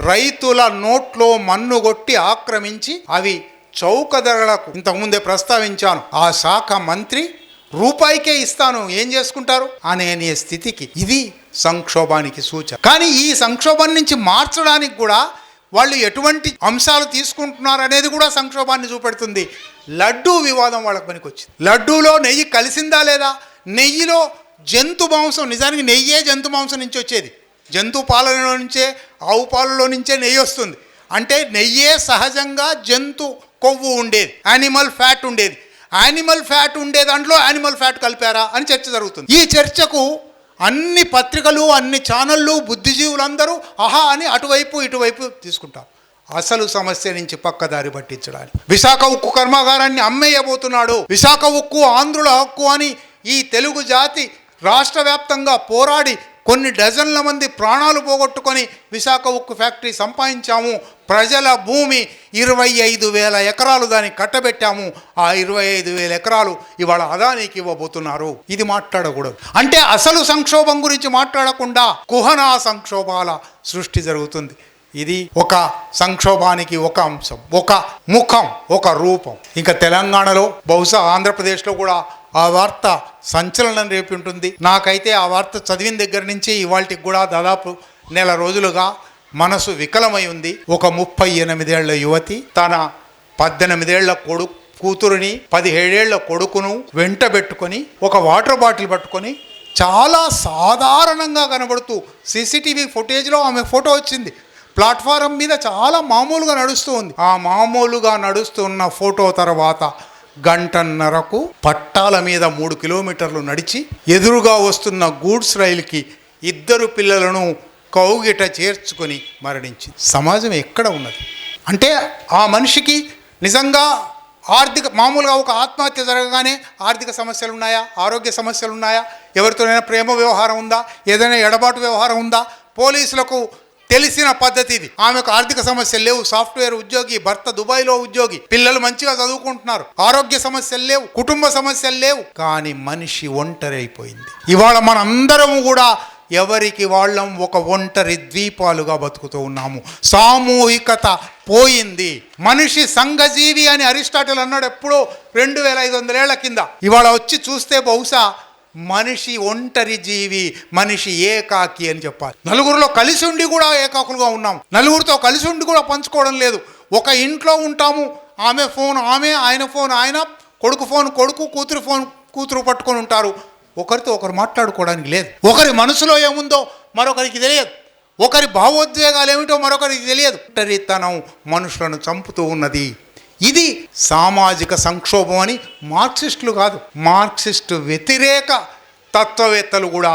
S1: రైతుల నోట్లో మన్ను కొట్టి ఆక్రమించి అవి చౌక ధరలకు ఇంతకుముందే ప్రస్తావించాను. ఆ శాఖ మంత్రి రూపాయికే ఇస్తాను, ఏం చేసుకుంటారు అనే స్థితికి ఇది సంక్షోభానికి సూచన. కానీ ఈ సంక్షోభం నుంచి మార్చడానికి కూడా వాళ్ళు ఎటువంటి అంశాలు తీసుకుంటున్నారు అనేది కూడా సంక్షోభాన్ని చూపెడుతుంది. లడ్డూ వివాదం వాళ్ళకి పనికొచ్చింది. లడ్డూలో నెయ్యి కలిసిందా లేదా? నెయ్యిలో జంతు మాంసం, నిజానికి నెయ్యే జంతు మాంసం నుంచి వచ్చేది. జంతు పాలలో నుంచే, ఆవు పాలలో నుంచే నెయ్యి వస్తుంది. అంటే నెయ్యే సహజంగా జంతు కొవ్వు ఉండేది, యానిమల్ ఫ్యాట్ ఉండేది. యానిమల్ ఫ్యాట్ ఉండే దాంట్లో యానిమల్ ఫ్యాట్ కలిపారా అని చర్చ జరుగుతుంది. ఈ చర్చకు అన్ని పత్రికలు, అన్ని ఛానళ్ళు, బుద్ధిజీవులందరూ ఆహా అని అటువైపు ఇటువైపు తీసుకుంటారు. అసలు సమస్య నుంచి పక్కదారి పట్టించడానికి విశాఖ ఉక్కు కర్మాగారాన్ని అమ్మేయబోతున్నాడు. విశాఖ ఉక్కు ఆంధ్రుల హక్కు అని ఈ తెలుగు జాతి రాష్ట్ర వ్యాప్తంగా పోరాడి కొన్ని డజన్ల మంది ప్రాణాలు పోగొట్టుకొని విశాఖ ఉక్కు ఫ్యాక్టరీ సంపాదించాము. ప్రజల భూమి 25,000 ఎకరాలు దానికి కట్టబెట్టాము. ఆ 25,000 ఎకరాలు ఇవాళ అదానికి ఇవ్వబోతున్నారు. ఇది మాట్లాడకూడదు. అంటే అసలు సంక్షోభం గురించి మాట్లాడకుండా కుహనా సంక్షోభాల సృష్టి జరుగుతుంది. ఇది ఒక సంక్షోభానికి ఒక అంశం, ఒక ముఖం, ఒక రూపం. ఇంకా తెలంగాణలో, బహుశా ఆంధ్రప్రదేశ్లో కూడా ఆ వార్త సంచలనం రేపి ఉంటుంది. నాకైతే ఆ వార్త చదివిన దగ్గర నుంచి ఇవాళకి కూడా దాదాపు నెల రోజులుగా మనసు వికలమై ఉంది. ఒక 38 ఏళ్ల యువతి తన 18 ఏళ్ల కూతురుని 17 ఏళ్ల కొడుకును వెంట పెట్టుకొని ఒక వాటర్ బాటిల్ పట్టుకొని చాలా సాధారణంగా కనబడుతూ సీసీటీవీ ఫుటేజ్లో ఆమె ఫోటో వచ్చింది. ప్లాట్ఫారం మీద చాలా మామూలుగా నడుస్తూ ఉంది. ఆ మామూలుగా నడుస్తున్న ఫోటో తర్వాత గంటన్నరకు పట్టాల మీద 3 కిలోమీటర్లు నడిచి ఎదురుగా వస్తున్న గూడ్స్ రైలుకి 2 పిల్లలను కౌగిట చేర్చుకొని మరణించింది. సమాజం ఎక్కడ ఉన్నది? అంటే ఆ మనిషికి నిజంగా మామూలుగా ఒక ఆత్మహత్య జరగగానే ఆర్థిక సమస్యలు ఉన్నాయా, ఆరోగ్య సమస్యలు ఉన్నాయా, ఎవరితోనైనా ప్రేమ వ్యవహారం ఉందా, ఏదైనా ఎడబాటు వ్యవహారం ఉందా? పోలీసులకు తెలిసిన పద్ధతి ఇది. ఆమెకు ఆర్థిక సమస్యలు లేవు, సాఫ్ట్వేర్ ఉద్యోగి, భర్త దుబాయ్లో ఉద్యోగి, పిల్లలు మంచిగా చదువుకుంటున్నారు, ఆరోగ్య సమస్యలు లేవు, కుటుంబ సమస్యలు లేవు. కానీ మనిషి ఒంటరి అయిపోయింది. ఇవాళ మనందరము కూడా ఎవరికి వాళ్ళం ఒక ఒంటరి ద్వీపాలుగా బతుకుతూ ఉన్నాము. సామూహికత పోయింది. మనిషి సంఘజీవి అని అరిస్టాటిల్ అన్నాడు ఎప్పుడో 2500 ఏళ్ల కింద. ఇవాళ వచ్చి చూస్తే బహుశా మనిషి ఒంటరి జీవి, మనిషి ఏకాకి అని చెప్పాలి. నలుగురిలో కలిసి ఉండి కూడా ఏకాకులుగా ఉన్నాం. నలుగురితో కలిసి ఉండి కూడా పంచుకోవడం లేదు. ఒక ఇంట్లో ఉంటాము, ఆమె ఫోన్ ఆమె, ఆయన ఫోన్ ఆయన, కొడుకు ఫోన్ కొడుకు, కూతురు ఫోన్ కూతురు పట్టుకొని ఉంటారు. ఒకరితో ఒకరు మాట్లాడుకోవడానికి లేదు. ఒకరి మనసులో ఏముందో మరొకరికి తెలియదు. ఒకరి భావోద్వేగాలు ఏమిటో మరొకరికి తెలియదు. ఒంటరితనం మనుషులను చంపుతూ ఉన్నది. ఇది సామాజిక సంక్షోభం అని మార్క్సిస్టులు కాదు, మార్క్సిస్టు వ్యతిరేక తత్వవేత్తలు కూడా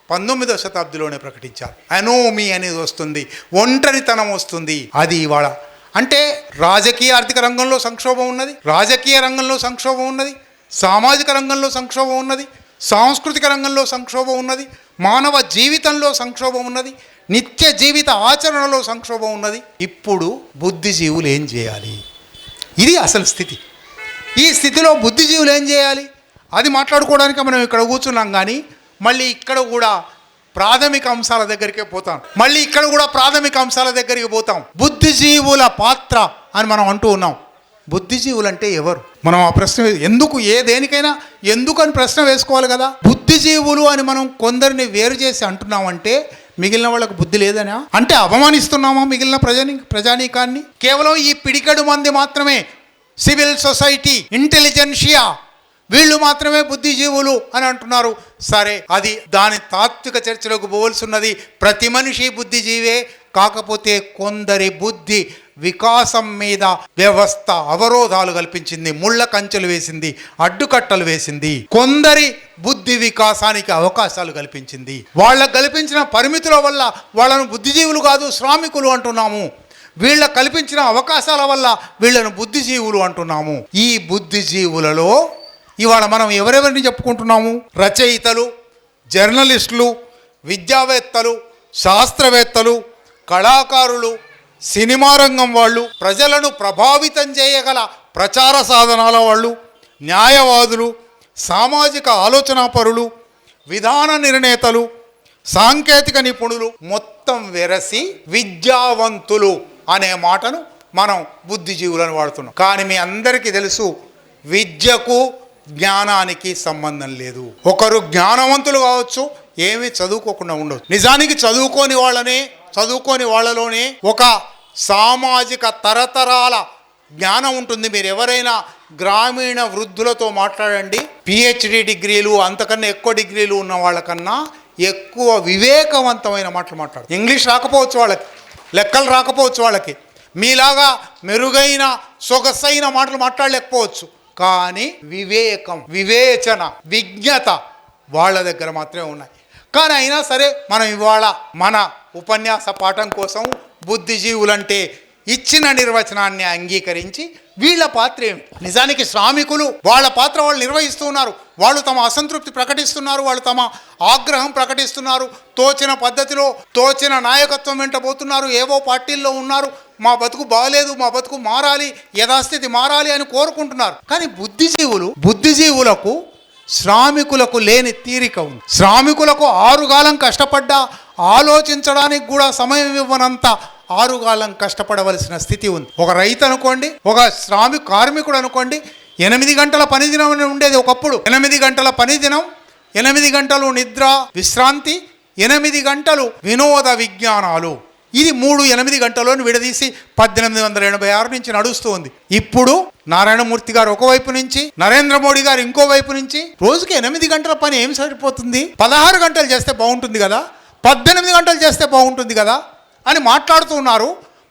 S1: 19వ శతాబ్దిలోనే ప్రకటించారు. అనోమీ అనేది వస్తుంది, ఒంటరితనం వస్తుంది. అది ఇవాళ అంటే రాజకీయ ఆర్థిక రంగంలో సంక్షోభం ఉన్నది, రాజకీయ రంగంలో సంక్షోభం ఉన్నది, సామాజిక రంగంలో సంక్షోభం ఉన్నది, సాంస్కృతిక రంగంలో సంక్షోభం ఉన్నది, మానవ జీవితంలో సంక్షోభం ఉన్నది, నిత్య జీవిత ఆచరణలో సంక్షోభం ఉన్నది. ఇప్పుడు బుద్ధిజీవులు ఏం చేయాలి? ఇది అసలు స్థితి. ఈ స్థితిలో బుద్ధిజీవులు ఏం చేయాలి అది మాట్లాడుకోవడానికి మనం ఇక్కడ కూర్చున్నాం. కానీ మళ్ళీ ఇక్కడ కూడా ప్రాథమిక అంశాల దగ్గరికే పోతాం. బుద్ధిజీవుల పాత్ర అని మనం అంటూ ఉన్నాం. బుద్ధిజీవులు అంటే ఎవరు? మనం ఆ ప్రశ్న ఎందుకు దేనికైనా ఎందుకు అని ప్రశ్న వేసుకోవాలి కదా. బుద్ధిజీవులు అని మనం కొందరిని వేరు చేసి అంటున్నామంటే మిగిలిన వాళ్ళకు బుద్ధి లేదనా? అంటే అవమానిస్తున్నామా మిగిలిన ప్రజానీకాన్ని? కేవలం ఈ పిడికెడు మంది మాత్రమే, సివిల్ సొసైటీ, ఇంటెలిజెన్షియా, వీళ్ళు మాత్రమే బుద్ధిజీవులు అని అంటున్నారు. సరే, అది దాని తాత్విక చర్చలోకి పోవలసి ఉన్నది. ప్రతి మనిషి బుద్ధిజీవే. కాకపోతే కొందరి బుద్ధి వికాసం మీద వ్యవస్థ అవరోధాలు కల్పించింది, ముళ్ళ కంచెలు వేసింది, అడ్డుకట్టలు వేసింది. కొందరి బుద్ధి వికాసానికి అవకాశాలు కల్పించింది. వాళ్ళకు కల్పించిన పరిమితుల వల్ల వాళ్ళను బుద్ధిజీవులు కాదు శ్రామికులు అంటున్నాము. వీళ్ళకు కల్పించిన అవకాశాల వల్ల వీళ్ళను బుద్ధిజీవులు అంటున్నాము. ఈ బుద్ధిజీవులలో ఇవాళ మనం ఎవరెవరిని చెప్పుకుంటున్నాము? రచయితలు, జర్నలిస్టులు, విద్యావేత్తలు, శాస్త్రవేత్తలు, కళాకారులు, సినిమా రంగం వాళ్ళు, ప్రజలను ప్రభావితం చేయగల ప్రచార సాధనాల వాళ్ళు, న్యాయవాదులు, సామాజిక ఆలోచనాపరులు, విధాన నిర్ణేతలు, సాంకేతిక నిపుణులు, మొత్తం వెరసి విద్యావంతులు అనే మాటను మనం బుద్ధిజీవులను వాడుతున్నాం. కానీ మీ అందరికీ తెలుసు, విద్యకు జ్ఞానానికి సంబంధం లేదు. ఒకరు జ్ఞానవంతులు కావచ్చు, ఏమీ చదువుకోకుండా ఉండవచ్చు. నిజానికి చదువుకోని వాళ్ళలోనే ఒక సామాజిక తరతరాల జ్ఞానం ఉంటుంది. మీరు ఎవరైనా గ్రామీణ వృద్ధులతో మాట్లాడండి, పిహెచ్డి డిగ్రీలు అంతకన్నా ఎక్కువ డిగ్రీలు ఉన్న వాళ్ళకన్నా ఎక్కువ వివేకవంతమైన మాటలు మాట్లాడు. ఇంగ్లీష్ రాకపోవచ్చు వాళ్ళకి, లెక్కలు రాకపోవచ్చు వాళ్ళకి, మీలాగా మెరుగైన సొగసైన మాటలు మాట్లాడలేకపోవచ్చు. కానీ వివేకం, వివేచన, విజ్ఞత వాళ్ళ దగ్గర మాత్రమే ఉన్నాయి. కానీ అయినా సరే మనం ఇవాళ మన ఉపన్యాస పాఠం కోసం బుద్ధిజీవులంటే ఇచ్చిన నిర్వచనాన్ని అంగీకరించి వీళ్ళ పాత్ర ఏమిటి? నిజానికి శ్రామికులు వాళ్ళ పాత్ర వాళ్ళు నిర్వహిస్తూ ఉన్నారు. వాళ్ళు తమ అసంతృప్తి ప్రకటిస్తున్నారు, వాళ్ళు తమ ఆగ్రహం ప్రకటిస్తున్నారు, తోచిన పద్ధతిలో తోచిన నాయకత్వం వెంట పోతున్నారు, ఏవో పార్టీల్లో ఉన్నారు, మా బతుకు బాగలేదు, మా బతుకు మారాలి, యథాస్థితి మారాలి అని కోరుకుంటున్నారు. కానీ బుద్ధిజీవులకు శ్రామికులకు లేని తీరిక ఉంది. శ్రామికులకు ఆరుగాలం కష్టపడ్డా ఆలోచించడానికి కూడా సమయం ఇవ్వనంత ఆరుగాలం కష్టపడవలసిన స్థితి ఉంది. ఒక రైతు అనుకోండి, ఒక కార్మికుడు అనుకోండి, 8 గంటల పనిదినం ఉండేది ఒకప్పుడు. 8 గంటల పనిదినం, 8 గంటలు నిద్ర విశ్రాంతి, 8 గంటలు వినోద విజ్ఞానాలు. ఇది 8 గంటలను విడదీసి 1886 నుంచి నడుస్తూ ఉంది. ఇప్పుడు నారాయణమూర్తి గారు ఒకవైపు నుంచి, నరేంద్ర మోడీ గారు ఇంకో వైపు నుంచి రోజుకి 8 గంటల పని ఏం సరిపోతుంది? 16 గంటలు చేస్తే బాగుంటుంది కదా, 18 గంటలు చేస్తే బాగుంటుంది కదా అని మాట్లాడుతున్నారు.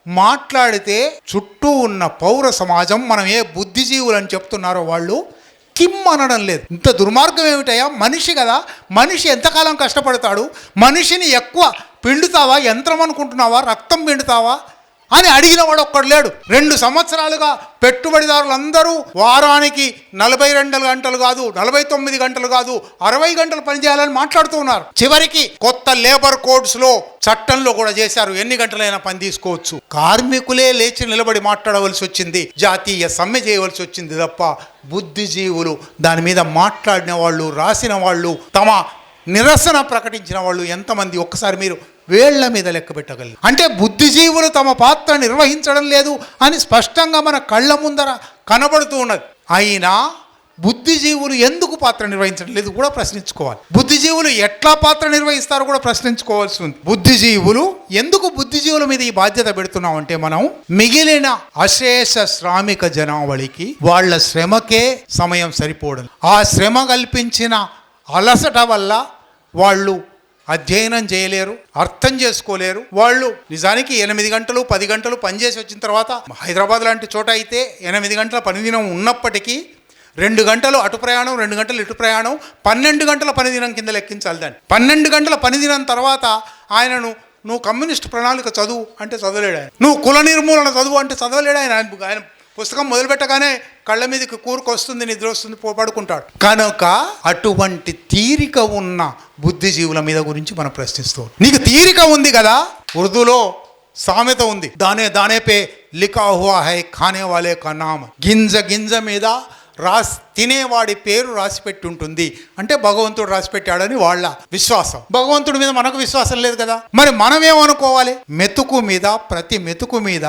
S1: మాట్లాడితే చుట్టూ ఉన్న పౌర సమాజం మనం ఏ బుద్ధిజీవులు అని చెప్తున్నారో వాళ్ళు కిమ్ అనడం లేదు. ఇంత దుర్మార్గం ఏమిటయ్యా? మనిషి కదా, మనిషి ఎంతకాలం కష్టపడతాడు? మనిషిని ఎక్కువ పిండుతావా, యంత్రం అనుకుంటున్నావా, రక్తం పిండుతావా అని అడిగిన వాడు ఒక్కడు లేడు. 2 సంవత్సరాలుగా పెట్టుబడిదారులందరూ వారానికి 42 గంటలు కాదు, 49 గంటలు కాదు, 60 గంటలు పనిచేయాలని మాట్లాడుతూ ఉన్నారు. చివరికి కొత్త లేబర్ కోడ్స్ లో చట్టంలో కూడా చేశారు, ఎన్ని గంటలైనా పని తీసుకోవచ్చు. కార్మికులే లేచి నిలబడి మాట్లాడవలసి వచ్చింది, జాతీయ సమ్మె చేయవలసి వచ్చింది తప్ప బుద్ధిజీవులు, దాని మీద మాట్లాడిన వాళ్ళు, రాసిన వాళ్ళు, తమ నిరసన ప్రకటించిన వాళ్ళు ఎంతమంది ఒక్కసారి మీరు వేళ్ల మీద లెక్క పెట్టగలరు. అంటే బుద్ధిజీవులు తమ పాత్ర నిర్వహించడం లేదు అని స్పష్టంగా మన కళ్ళ ముందర కనబడుతూ ఉన్నది. అయినా బుద్ధిజీవులు ఎందుకు పాత్ర నిర్వహించడం లేదు కూడా ప్రశ్నించుకోవాలి. బుద్ధిజీవులు ఎట్లా పాత్ర నిర్వహిస్తారో కూడా ప్రశ్నించుకోవాల్సి ఉంది. బుద్ధిజీవుల మీద ఈ బాధ్యత పెడుతున్నాం అంటే మనం మిగిలిన అశేష శ్రామిక జనావళికి వాళ్ళ శ్రమకే సమయం సరిపోవడం, ఆ శ్రమ కల్పించిన అలసట వల్ల వాళ్ళు అధ్యయనం చేయలేరు, అర్థం చేసుకోలేరు. వాళ్ళు నిజానికి 8 గంటలు 10 గంటలు పనిచేసి వచ్చిన తర్వాత హైదరాబాద్ లాంటి చోట అయితే 8 గంటల పనిదినం ఉన్నప్పటికీ 2 గంటలు అటు ప్రయాణం, 2 గంటలు ఇటు ప్రయాణం, 12 గంటల పనిదినం కింద లెక్కించాలి దాన్ని. 12 గంటల పనిదినం తర్వాత ఆయనను నువ్వు కమ్యూనిస్ట్ ప్రణాళిక చదువు అంటే చదవలేడు ఆయన, నువ్వు కుల నిర్మూలన చదువు అంటే చదవలేడు ఆయన. ఆయన పుస్తకం మొదలుపెట్టగానే కళ్ళ మీదకి కూరుకొస్తుంది, నిద్ర వస్తుంది, పడుకుంటాడు. కనుక అటువంటి తీరిక ఉన్న బుద్ధిజీవుల మీద గురించి మనం ప్రశ్నిస్తాం. నీకు తీరిక ఉంది కదా, ఉర్దూలో సామెత ఉంది, దానే దానే పే లిఖా హువా హై ఖానే వాలే కా నామ్. గింజ గింజ మీద తినేవాడి పేరు రాసిపెట్టి ఉంటుంది అంటే భగవంతుడు రాసిపెట్టాడని వాళ్ళ విశ్వాసం. భగవంతుడి మీద మనకు విశ్వాసం లేదు కదా, మరి మనమేమనుకోవాలి? మెతుకు మీద, ప్రతి మెతుకు మీద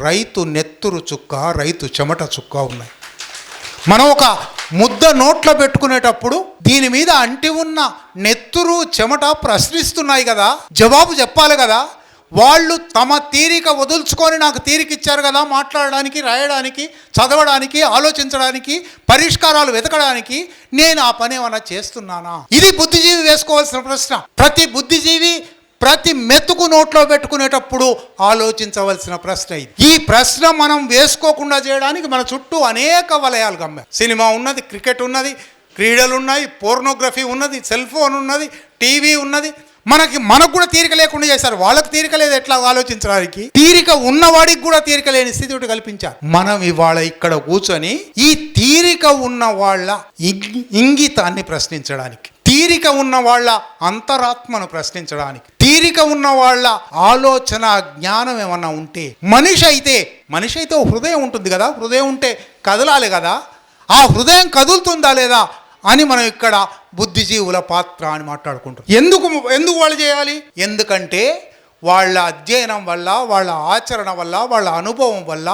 S1: రైతు నెత్తురు చుక్క, రైతు చెమట చుక్క ఉన్నాయి. మనం ఒక ముద్ద నోట్లో పెట్టుకునేటప్పుడు దీని మీద అంటి ఉన్న నెత్తురు చెమట ప్రశ్నిస్తున్నాయి కదా, జవాబు చెప్పాలి కదా. వాళ్ళు తమ తీరిక వదులుచుకొని నాకు తీరిక ఇచ్చారు కదా మాట్లాడడానికి, రాయడానికి, చదవడానికి, ఆలోచించడానికి, పరిష్కారాలు వెతకడానికి, నేను ఆ పని ఏమన్నా చేస్తున్నానా? ఇది బుద్ధిజీవి వేసుకోవాల్సిన ప్రశ్న. ప్రతి బుద్ధిజీవి ప్రతి మెతుకు నోట్లో పెట్టుకునేటప్పుడు ఆలోచించవలసిన ప్రశ్న ఇది. ఈ ప్రశ్న మనం వేసుకోకుండా చేయడానికి మన చుట్టూ అనేక వలయాలు గమ్మారు. సినిమా ఉన్నది, క్రికెట్ ఉన్నది, క్రీడలు ఉన్నాయి, పోర్నోగ్రఫీ ఉన్నది, సెల్ ఫోన్ ఉన్నది, టీవీ ఉన్నది. మనకు కూడా తీరిక లేకుండా చేశారు. వాళ్ళకి తీరిక లేదు ఎట్లా ఆలోచించడానికి. తీరిక ఉన్నవాడికి కూడా తీరిక లేని స్థితి కల్పించారు. మనం ఇవాళ ఇక్కడ కూర్చొని ఈ తీరిక ఉన్న వాళ్ళ ఇంగితాన్ని ప్రశ్నించడానికి, తీరిక ఉన్న వాళ్ళ అంతరాత్మను ప్రశ్నించడానికి, తీరిక ఉన్న వాళ్ళ ఆలోచన జ్ఞానం ఏమన్నా ఉంటే, మనిషి అయితే హృదయం ఉంటుంది కదా, హృదయం ఉంటే కదలాలి కదా, ఆ హృదయం కదులుతుందా లేదా అని మనం ఇక్కడ బుద్ధిజీవుల పాత్ర అని మాట్లాడుకుంటాం. ఎందుకు వాళ్ళు చేయాలి? ఎందుకంటే వాళ్ళ అధ్యయనం వల్ల, వాళ్ళ ఆచరణ వల్ల, వాళ్ళ అనుభవం వల్ల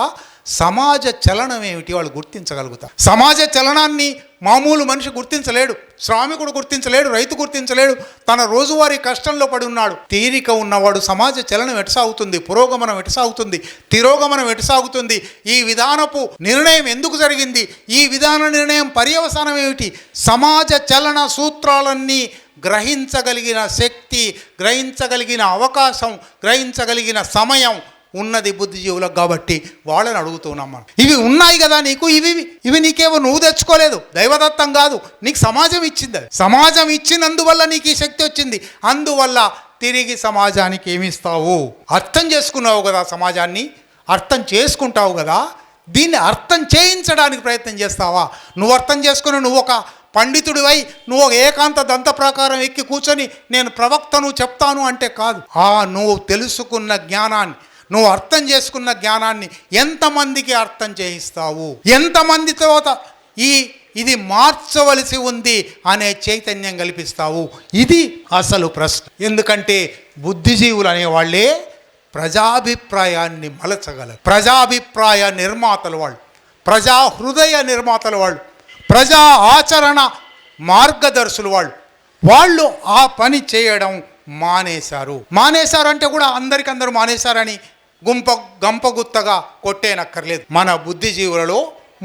S1: సమాజ చలనం ఏమిటి వాళ్ళు గుర్తించగలుగుతారు. సమాజ చలనాన్ని మామూలు మనిషి గుర్తించలేడు, శ్రామికుడు గుర్తించలేడు, రైతు గుర్తించలేడు. తన రోజువారీ కష్టంలో పడి ఉన్నాడు. తీరిక ఉన్నవాడు సమాజ చలనం ఎటుసాగుతుంది, పురోగమనం ఎటుసాగుతుంది, తిరోగమనం ఎటుసాగుతుంది, ఈ విధానపు నిర్ణయం ఎందుకు జరిగింది, ఈ విధాన నిర్ణయం పర్యవసానం ఏమిటి, సమాజ చలన సూత్రాలన్నీ గ్రహించగలిగిన శక్తి, గ్రహించగలిగిన అవకాశం, గ్రహించగలిగిన సమయం ఉన్నది బుద్ధిజీవులకు. కాబట్టి వాళ్ళని అడుగుతున్నాం మనం. ఇవి ఉన్నాయి కదా నీకు, ఇవి నీకేమో నువ్వు తెచ్చుకోలేదు, దైవదత్తం కాదు, నీకు సమాజం ఇచ్చింది. సమాజం ఇచ్చినందువల్ల నీకు ఈ శక్తి వచ్చింది. అందువల్ల తిరిగి సమాజానికి ఏమిస్తావు? అర్థం చేసుకున్నావు కదా, సమాజాన్ని అర్థం చేసుకుంటావు కదా, దీన్ని అర్థం చేయించడానికి ప్రయత్నం చేస్తావా? నువ్వు అర్థం చేసుకుని నువ్వు ఒక పండితుడివై నువ్వు ఏకాంత దంత ప్రకారం ఎక్కి కూర్చొని నేను ప్రవక్తను చెప్తాను అంటే కాదు. నువ్వు తెలుసుకున్న జ్ఞానాన్ని, నువ్వు అర్థం చేసుకున్న జ్ఞానాన్ని ఎంతమందికి అర్థం చేయిస్తావు, ఎంతమందితో ఇది మార్చవలసి ఉంది అనే చైతన్యం కల్పిస్తావు? ఇది అసలు ప్రశ్న. ఎందుకంటే బుద్ధిజీవులు అనేవాళ్ళే ప్రజాభిప్రాయాన్ని మలచగలరు. ప్రజాభిప్రాయ నిర్మాతలు వాళ్ళు, ప్రజా హృదయ నిర్మాతలు వాళ్ళు, ప్రజా ఆచరణ మార్గదర్శులు వాళ్ళు ఆ పని చేయడం మానేశారంటే కూడా అందరికందరూ మానేశారని గంపగుత్తగా కొట్టేనక్కర్లేదు. మన బుద్ధిజీవులలో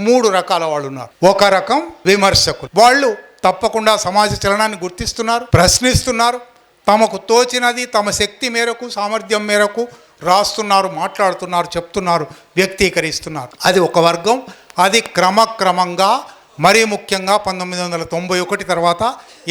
S1: 3 రకాల వాళ్ళు ఉన్నారు. ఒక రకం విమర్శకులు. వాళ్ళు తప్పకుండా సమాజ చలనాన్ని గుర్తిస్తున్నారు, ప్రశ్నిస్తున్నారు, తమకు తోచినది తమ శక్తి మేరకు, సామర్థ్యం మేరకు రాస్తున్నారు, మాట్లాడుతున్నారు, చెప్తున్నారు, వ్యక్తీకరిస్తున్నారు. అది ఒక వర్గం. అది క్రమక్రమంగా, మరీ ముఖ్యంగా 1991 తర్వాత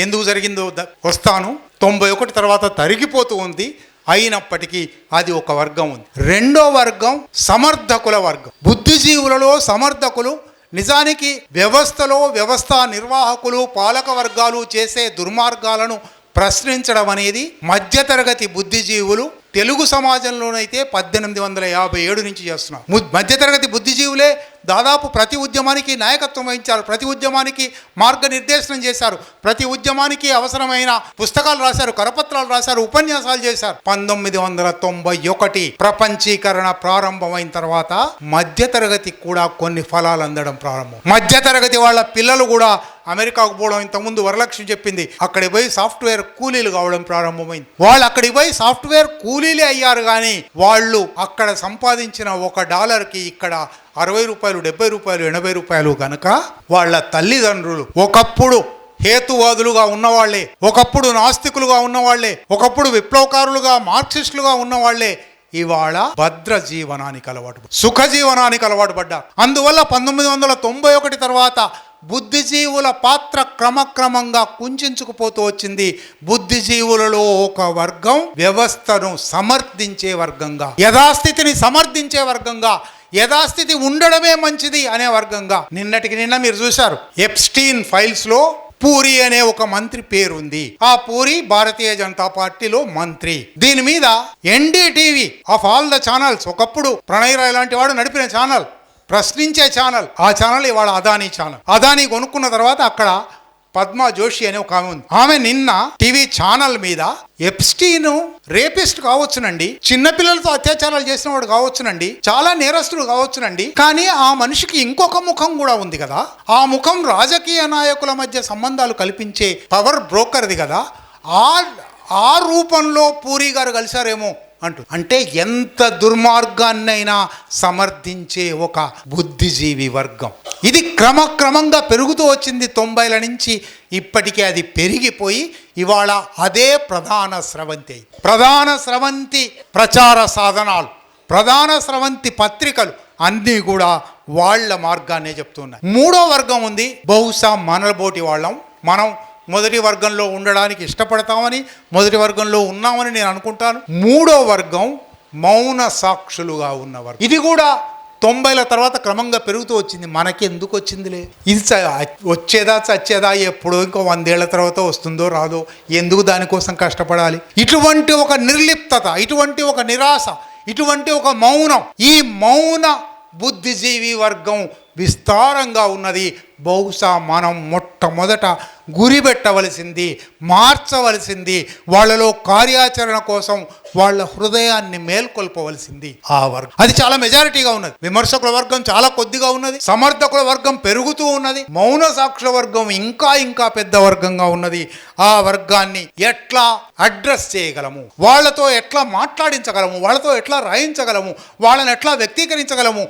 S1: ఎందుకు జరిగిందో వస్తాను, 91 తర్వాత తరిగిపోతూ ఉంది. అయినప్పటికీ అది ఒక వర్గం ఉంది. రెండో వర్గం సమర్థకుల వర్గం. బుద్ధిజీవులలో సమర్థకులు నిజానికి వ్యవస్థా నిర్వాహకులు, పాలక వర్గాలు చేసే దుర్మార్గాలను ప్రశ్నించడం అనేది మధ్యతరగతి బుద్ధిజీవులు తెలుగు సమాజంలోనైతే 1857 నుంచి చేస్తున్నారు. మధ్యతరగతి బుద్ధిజీవులే దాదాపు ప్రతి ఉద్యమానికి నాయకత్వం వహించారు, ప్రతి ఉద్యమానికి మార్గనిర్దేశనం చేశారు, ప్రతి ఉద్యమానికి అవసరమైన పుస్తకాలు రాశారు, కరపత్రాలు రాశారు, ఉపన్యాసాలు చేశారు. 1991 ప్రపంచీకరణ ప్రారంభమైన తర్వాత మధ్యతరగతికి కూడా కొన్ని ఫలాలు అందడం ప్రారంభం. మధ్యతరగతి వాళ్ళ పిల్లలు కూడా అమెరికాకు పోవడం, ఇంతకుముందు వరలక్ష్మి చెప్పింది, అక్కడికి పోయి సాఫ్ట్వేర్ కూలీలు కావడం ప్రారంభమైంది. వాళ్ళు అక్కడికి పోయి సాఫ్ట్వేర్ కూలీలే అయ్యారు, కానీ వాళ్ళు అక్కడ సంపాదించిన $1కి ఇక్కడ 60 రూపాయలు, 70 రూపాయలు, 80 రూపాయలు కనుక వాళ్ళ తల్లిదండ్రులు ఒకప్పుడు హేతువాదులుగా ఉన్నవాళ్లే, ఒకప్పుడు నాస్తికులుగా ఉన్నవాళ్లే, ఒకప్పుడు విప్లవకారులుగా మార్క్సిస్టులుగా ఉన్నవాళ్లే ఇవాళ భద్ర జీవనానికి అలవాటు, సుఖ జీవనానికి అలవాటు పడ్డారు. అందువల్ల 1991 తర్వాత బుద్ధిజీవుల పాత్ర క్రమక్రమంగా కుంచుకుపోతూ వచ్చింది. బుద్ధిజీవులలో ఒక వర్గం వ్యవస్థను సమర్థించే వర్గంగా, యథాస్థితిని సమర్థించే వర్గంగా, యథాస్థితి ఉండడమే మంచిది అనే వర్గంగా. నిన్నటికి నిన్న మీరు చూశారు, ఎప్స్టీన్ ఫైల్స్ లో పూరి అనే ఒక మంత్రి పేరుంది. ఆ పూరి భారతీయ జనతా పార్టీలో మంత్రి. దీని మీద NDTV of all the channels, ఒకప్పుడు ప్రణయ్ రాయ్ లాంటి వాడు నడిపిన ఛానల్, ప్రశ్నించే ఛానల్, ఆ ఛానల్ ఇవాళ అదానీ ఛానల్. అదానీ కొనుక్కున్న తర్వాత అక్కడ పద్మా జోషి అనే ఒక ఆమె ఉంది. ఆమె నిన్న టీవీ ఛానల్ మీద ఎప్స్టీన్ రేపిస్ట్ కావచ్చునండి, చిన్నపిల్లలతో అత్యాచారాలు చేసిన వాడు కావచ్చునండి, చాలా నేరస్తుడు కావచ్చునండి, కానీ ఆ మనిషికి ఇంకొక ముఖం కూడా ఉంది కదా, ఆ ముఖం రాజకీయ నాయకుల మధ్య సంబంధాలు కల్పించే పవర్ బ్రోకర్ది కదా, ఆ రూపంలో పూరి గారు కలిశారేమో అంటూ. అంటే ఎంత దుర్మార్గాన్నైనా సమర్థించే ఒక బుద్ధిజీవి వర్గం. ఇది క్రమక్రమంగా పెరుగుతూ వచ్చింది 90ల నుంచి. ఇప్పటికే అది పెరిగిపోయి ఇవాళ అదే ప్రధాన స్రవంతి. ప్రధాన స్రవంతి ప్రచార సాధనాలు, ప్రధాన స్రవంతి పత్రికలు అన్నీ కూడా వాళ్ళ మార్గాన్నే చెప్తున్నాయి. మూడో వర్గం ఉంది, బహుశా మనబోటి వాళ్ళం. మనం మొదటి వర్గంలో ఉండడానికి ఇష్టపడతామని, మొదటి వర్గంలో ఉన్నామని నేను అనుకుంటాను. మూడో వర్గం మౌన సాక్షులుగా ఉన్న వర్గం. ఇది కూడా 90ల తర్వాత క్రమంగా పెరుగుతూ వచ్చింది. మనకి ఎందుకు వచ్చిందిలే, ఇది వచ్చేదా చచ్చేదా, ఎప్పుడో ఇంకో 100 ఏళ్ల తర్వాత వస్తుందో రాదో, ఎందుకు దానికోసం కష్టపడాలి, ఇటువంటి ఒక నిర్లిప్తత, ఇటువంటి ఒక నిరాశ, ఇటువంటి ఒక మౌనం, ఈ మౌన బుద్ధిజీవి వర్గం విస్తారంగా ఉన్నది. బహుశా మనం మొట్టమొదట గురిపెట్టవలసింది, మార్చవలసింది, వాళ్ళలో కార్యాచరణ కోసం వాళ్ళ హృదయాన్ని మేల్కొల్పవలసింది ఆ వర్గం. అది చాలా మెజారిటీగా ఉన్నది. విమర్శకుల వర్గం చాలా కొద్దిగా ఉన్నది, సమర్థకుల వర్గం పెరుగుతూ ఉన్నది, మౌన సాక్షుల వర్గం ఇంకా ఇంకా పెద్ద వర్గంగా ఉన్నది. ఆ వర్గాన్ని ఎట్లా అడ్రస్ చేయగలము, వాళ్ళతో ఎట్లా మాట్లాడించగలము, వాళ్ళతో ఎట్లా రాయించగలము, వాళ్ళని ఎట్లా వ్యక్తీకరించగలము,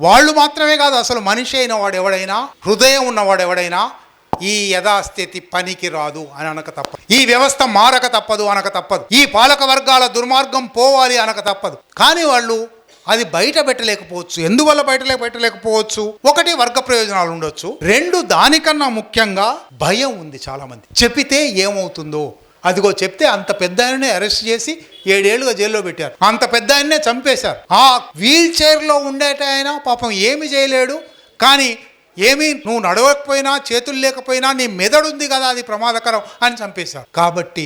S1: వాళ్ళు మాత్రమే కాదు, అసలు మనిషి అయిన వాడు ఎవడైనా, హృదయం ఉన్నవాడు ఎవడైనా ఈ యథాస్థితి పనికి రాదు అని అనక తప్పదు, ఈ వ్యవస్థ మారక తప్పదు అనక తప్పదు, ఈ పాలక వర్గాల దుర్మార్గం పోవాలి అనక తప్పదు. కానీ వాళ్ళు అది బయట పెట్టలేకపోవచ్చు. ఎందువల్ల బయటలేకపోవచ్చు? ఒకటి, వర్గ ప్రయోజనాలు ఉండొచ్చు. రెండు, దానికన్నా ముఖ్యంగా భయం ఉంది. చాలా మంది చెప్పితే ఏమవుతుందో, అదిగో చెప్తే అంత పెద్ద ఆయననే అరెస్ట్ చేసి 7 ఏళ్లుగా జైల్లో పెట్టారు, అంత పెద్ద ఆయన్నే చంపేశారు, ఆ వీల్ చైర్లో ఉండేట ఆయన పాపం ఏమి చేయలేడు, కానీ ఏమీ నువ్వు నడవకపోయినా చేతులు లేకపోయినా నీ మెదడుంది కదా, అది ప్రమాదకరం అని చంపేశారు. కాబట్టి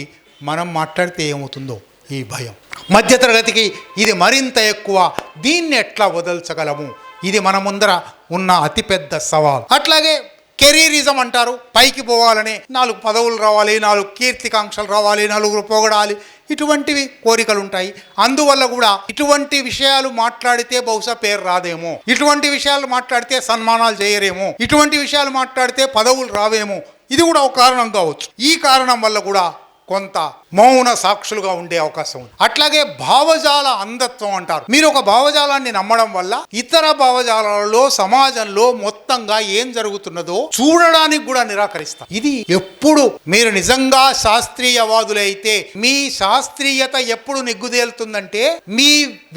S1: మనం మాట్లాడితే ఏమవుతుందో ఈ భయం. మధ్యతరగతికి ఇది మరింత ఎక్కువ. దీన్ని ఎట్లా వదల్చగలము? ఇది మన ముందర ఉన్న అతిపెద్ద సవాల్. అట్లాగే కెరీరిజం అంటారు, పైకి పోవాలని, 4 పదవులు రావాలి, 4 కీర్తికాంక్షలు రావాలి, 4 పొగడాలి, ఇటువంటివి కోరికలు ఉంటాయి. అందువల్ల కూడా ఇటువంటి విషయాలు మాట్లాడితే బహుశా పేరు రాదేమో, ఇటువంటి విషయాలు మాట్లాడితే సన్మానాలు చేయరేమో, ఇటువంటి విషయాలు మాట్లాడితే పదవులు రావేమో, ఇది కూడా ఒక కారణం కావచ్చు. ఈ కారణం వల్ల కూడా కొంత మౌన సాక్షులుగా ఉండే అవకాశం ఉంది. అట్లాగే భావజాల అంధత్వం అంటారు. మీరు ఒక భావజాలాన్ని నమ్మడం వల్ల ఇతర భావజాలాలలో, సమాజంలో మొత్తంగా ఏం జరుగుతున్నదో చూడడానికి కూడా నిరాకరిస్తారు. ఇది ఎప్పుడు మీరు నిజంగా శాస్త్రీయవాదులైతే మీ శాస్త్రీయత ఎప్పుడు నిగ్గుదేలుతుందంటే, మీ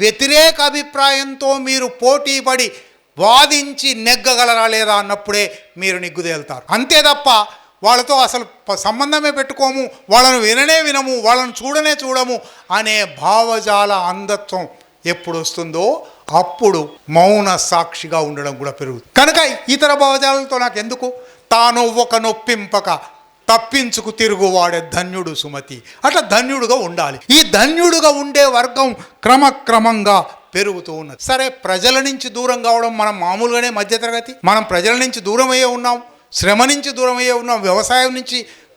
S1: వ్యతిరేక అభిప్రాయంతో మీరు పోటీ పడి వాదించి నెగ్గగలరా లేదా అన్నప్పుడే మీరు నిగ్గుదేలుతారు. అంతే తప్ప వాళ్ళతో అసలు సంబంధమే పెట్టుకోము, వాళ్ళను వినము, వాళ్ళను చూడము అనే భావజాల అంధత్వం ఎప్పుడు వస్తుందో అప్పుడు మౌన సాక్షిగా ఉండడం కూడా పెరుగుతుంది. కనుక ఇతర భావజాలతో నాకు ఎందుకు, తాను ఒక నొప్పింపక తప్పించుకు తిరుగువాడే ధన్యుడు సుమతి, అట్లా ధన్యుడుగా ఉండాలి. ఈ ధన్యుడుగా ఉండే వర్గం క్రమక్రమంగా పెరుగుతూ ఉన్నది. సరే, ప్రజల నుంచి దూరం కావడం, మనం మామూలుగానే మధ్యతరగతి, మనం ప్రజల నుంచి దూరం అయ్యే ఉన్నాం, శ్రమ నుంచి దూరం అయ్యే ఉన్నాం,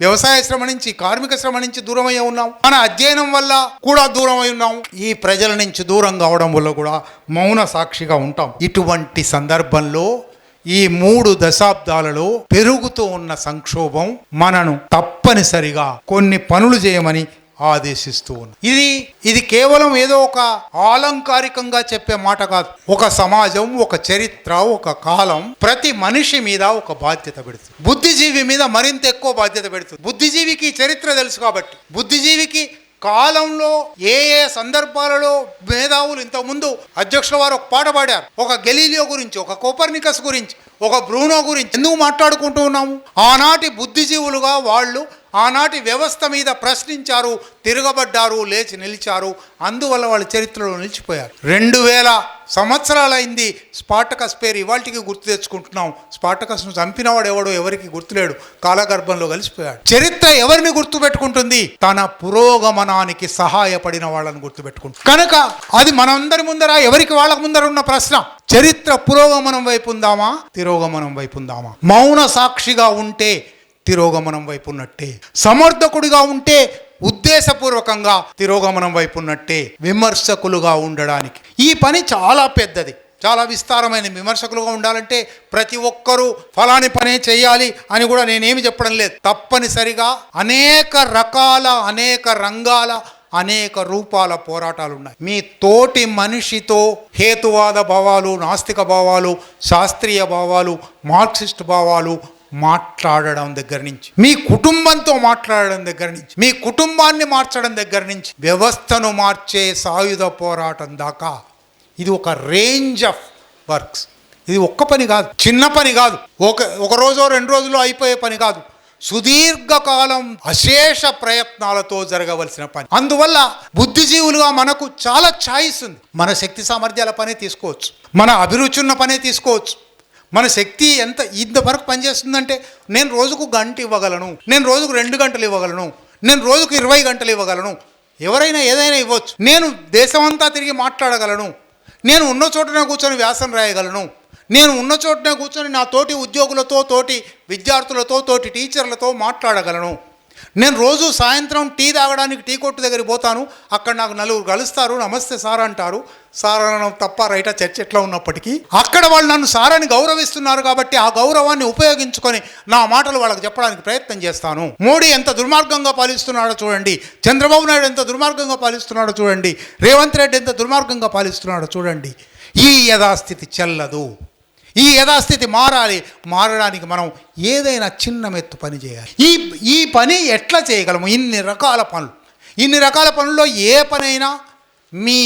S1: వ్యవసాయ శ్రమ నుంచి, కార్మిక శ్రమ నుంచి దూరం అయ్యే ఉన్నాం, మన అధ్యయనం వల్ల కూడా దూరం అయి ఉన్నాం. ఈ ప్రజల నుంచి దూరం కావడం వల్ల కూడా మౌన సాక్షిగా ఉంటాం. ఇటువంటి సందర్భంలో ఈ 3 దశాబ్దాలలో పెరుగుతూ ఉన్న సంక్షోభం మనను తప్పనిసరిగా కొన్ని పనులు చేయమని ఆదేశిస్తూ ఉన్నారు. ఇది కేవలం ఏదో ఒక ఆలంకారికంగా చెప్పే మాట కాదు. ఒక సమాజం, ఒక చరిత్ర, ఒక కాలం ప్రతి మనిషి మీద ఒక బాధ్యత పెడుతుంది. బుద్ధిజీవి మీద మరింత ఎక్కువ బాధ్యత పెడుతుంది. బుద్ధిజీవికి చరిత్ర తెలుసు కాబట్టి, బుద్ధిజీవికి కాలంలో ఏ ఏ సందర్భాలలో మేధావులు ఇంతకుముందు అధ్యక్షుల వారు ఒక పాట పాడారు. ఒక గెలీలియో గురించి, ఒక కోపర్నికస్ గురించి, ఒక బ్రూనో గురించి ఎందుకు మాట్లాడుకుంటూ ఉన్నాము? ఆనాటి బుద్ధిజీవులుగా వాళ్ళు ఆనాటి వ్యవస్థ మీద ప్రశ్నించారు, తిరగబడ్డారు, లేచి నిలిచారు. అందువల్ల వాళ్ళ చరిత్రలో నిలిచిపోయారు. 2000 సంవత్సరాలైంది స్పార్టకస్ పేరు ఇవాళకి గుర్తు తెచ్చుకుంటున్నాం. స్పార్టకస్ను చంపినవాడు ఎవడో ఎవరికి గుర్తులేడు, కాలగర్భంలో కలిసిపోయాడు. చరిత్ర ఎవరిని గుర్తుపెట్టుకుంటుంది? తన పురోగమనానికి సహాయపడిన వాళ్ళని గుర్తుపెట్టుకుంటుంది. కనుక అది మనందరి ముందర, ఎవరికి వాళ్ళకు ముందర ఉన్న ప్రశ్న, చరిత్ర పురోగమనం వైపు ఉందామా, తిరోగమనం వైపు ఉందామా? మౌన సాక్షిగా ఉంటే తిరోగమనం వైపు ఉన్నట్టే, సమర్థకుడిగా ఉంటే ఉద్దేశపూర్వకంగా తిరోగమనం వైపు ఉన్నట్టే. విమర్శకులుగా ఉండడానికి ఈ పని చాలా పెద్దది, చాలా విస్తారమైన. విమర్శకులుగా ఉండాలంటే ప్రతి ఒక్కరూ ఫలాని పనే చేయాలి అని కూడా నేనేమి చెప్పడం లేదు. తప్పనిసరిగా అనేక రకాల, అనేక రంగాల, అనేక రూపాల పోరాటాలు ఉన్నాయి. మీ తోటి మనిషితో హేతువాద భావాలు, నాస్తిక భావాలు, శాస్త్రీయ భావాలు, మార్క్సిస్ట్ భావాలు మాట్లాడడం దగ్గర నుంచి, మీ కుటుంబంతో మాట్లాడడం దగ్గర నుంచి, మీ కుటుంబాన్ని మార్చడం దగ్గర నుంచి, వ్యవస్థను మార్చే సాయుధ పోరాటం దాకా ఇది ఒక రేంజ్ ఆఫ్ వర్క్స్. ఇది ఒక్క పని కాదు, చిన్న పని కాదు, ఒక రోజో 2 రోజుల్లో అయిపోయే పని కాదు. సుదీర్ఘకాలం అశేష ప్రయత్నాలతో జరగవలసిన పని. అందువల్ల బుద్ధిజీవులుగా మనకు చాలా ఛాయిస్ ఉంది. మన శక్తి సామర్థ్యాల పనే తీసుకోవచ్చు, మన అభిరుచి ఉన్న పనే తీసుకోవచ్చు. మన శక్తి ఇంతవరకు పనిచేస్తుందంటే నేను రోజుకు 1 గంట ఇవ్వగలను, నేను రోజుకు 2 గంటలు ఇవ్వగలను, నేను రోజుకు 20 గంటలు ఇవ్వగలను. ఎవరైనా ఏదైనా ఇవ్వచ్చు. నేను దేశమంతా తిరిగి మాట్లాడగలను, నేను ఉన్న చోటనే కూర్చొని వ్యాసం రాయగలను, నేను ఉన్న చోటనే కూర్చొని నా తోటి ఉద్యోగులతో, తోటి విద్యార్థులతో, తోటి టీచర్లతో మాట్లాడగలను. నేను రోజు సాయంత్రం టీ తాగడానికి టీ కొట్టు దగ్గరికి పోతాను, అక్కడ నాకు 4 కలుస్తారు, నమస్తే సార్ అంటారు. సార్ అనడం తప్ప రైటా చర్చ ఎట్లా ఉన్నప్పటికీ అక్కడ వాళ్ళు నన్ను సార్ అని గౌరవిస్తున్నారు కాబట్టి ఆ గౌరవాన్ని ఉపయోగించుకొని నా మాటలు వాళ్ళకి చెప్పడానికి ప్రయత్నం చేస్తాను. మోడీ ఎంత దుర్మార్గంగా పాలిస్తున్నాడో చూడండి, చంద్రబాబు నాయుడు ఎంత దుర్మార్గంగా పాలిస్తున్నాడో చూడండి, రేవంత్ రెడ్డి ఎంత దుర్మార్గంగా పాలిస్తున్నాడో చూడండి. ఈ యథాస్థితి చెల్లదు. ఈ యథాస్థితి మారడానికి మనం ఏదైనా చిన్న మెత్తు పని చేయాలి. ఈ పని ఎట్లా చేయగలము? ఇన్ని రకాల పనుల్లో ఏ పనైనా మీ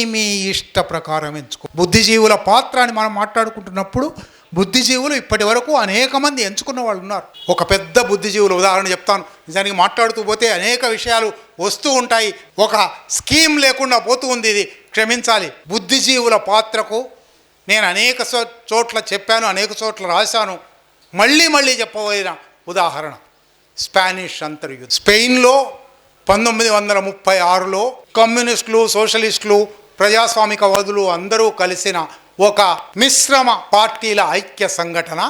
S1: ఇష్ట ప్రకారం ఎంచుకో. బుద్ధిజీవుల పాత్ర అని మనం మాట్లాడుకుంటున్నప్పుడు బుద్ధిజీవులు ఇప్పటి వరకు అనేక మంది ఎంచుకున్న వాళ్ళు ఉన్నారు. ఒక పెద్ద బుద్ధిజీవుల ఉదాహరణ చెప్తాను. నిజానికి మాట్లాడుతూ పోతే అనేక విషయాలు వస్తూ ఉంటాయి. ఒక స్కీమ్ లేకుండా పోతూ ఉంది. ఇది క్షమించాలి. బుద్ధిజీవుల పాత్రకు నేను అనేక చోట్ల చెప్పాను, అనేక చోట్ల రాశాను. మళ్ళీ చెప్పబోయిన ఉదాహరణ స్పానిష్ అంతర్యుద్ధం. స్పెయిన్లో 1936లో కమ్యూనిస్టులు, సోషలిస్టులు, ప్రజాస్వామికవాదులు అందరూ కలిసిన ఒక మిశ్రమ పార్టీల ఐక్య సంఘటన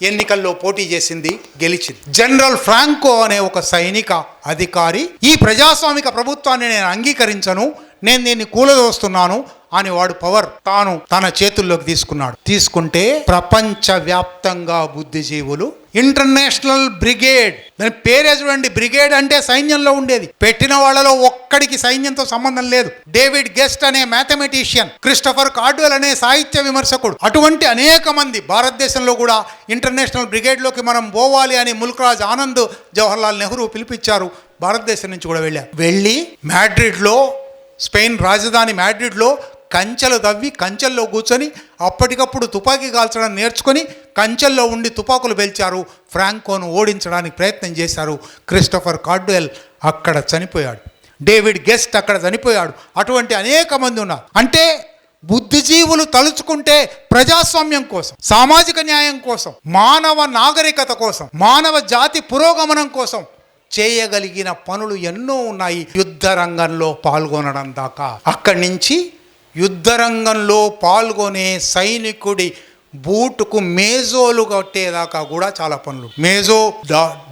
S1: ఎన్నికల్లో పోటీ చేసింది, గెలిచింది. జనరల్ ఫ్రాంకో అనే ఒక సైనిక అధికారి ఈ ప్రజాస్వామిక ప్రభుత్వాన్ని నేను అంగీకరించను, నేను దీన్ని కూలదోస్తున్నాను అని వాడు పవర్ తన చేతుల్లోకి తీసుకుంటే ప్రపంచవ్యాప్తంగా బుద్ధిజీవులు ఇంటర్నేషనల్ బ్రిగేడ్, దాని పేరే చూడండి, బ్రిగేడ్ అంటే సైన్యంలో ఉండేది. పెట్టిన వాళ్ళలో ఒక్కడికి సైన్యంతో సంబంధం లేదు. డేవిడ్ గెస్ట్ అనే మ్యాథమెటిషియన్, క్రిస్టఫర్ కార్డ్వెల్ అనే సాహిత్య విమర్శకుడు, అటువంటి అనేక మంది భారతదేశంలో కూడా ఇంటర్నేషనల్ బ్రిగేడ్లోకి మనం పోవాలి అని ముల్క్రాజ్ ఆనంద్, జవహర్లాల్ నెహ్రూ పిలిపించారు. భారతదేశం నుంచి కూడా వెళ్ళి మాడ్రిడ్లో, స్పెయిన్ రాజధాని మాడ్రిడ్లో కంచెలు తవ్వి కంచెల్లో కూర్చొని అప్పటికప్పుడు తుపాకీ కాల్చడం నేర్చుకొని కంచెల్లో ఉండి తుపాకులు పేల్చారు. ఫ్రాంకోను ఓడించడానికి ప్రయత్నం చేశారు. క్రిస్టఫర్ కార్డ్వెల్ అక్కడ చనిపోయాడు. డేవిడ్ గెస్ట్ అక్కడ చనిపోయాడు. అటువంటి అనేక మంది ఉన్నారు. అంటే బుద్ధిజీవులు తలుచుకుంటే ప్రజాస్వామ్యం కోసం, సామాజిక న్యాయం కోసం, మానవ నాగరికత కోసం, మానవ జాతి పురోగమనం కోసం చేయగలిగిన పనులు ఎన్నో ఉన్నాయి. యుద్ధ రంగంలో పాల్గొనడం దాకా, అక్కడి నుంచి యుద్ధ రంగంలో పాల్గొనే సైనికుడి బూటుకు మేజోలు కట్టేదాకా కూడా చాలా పనులు.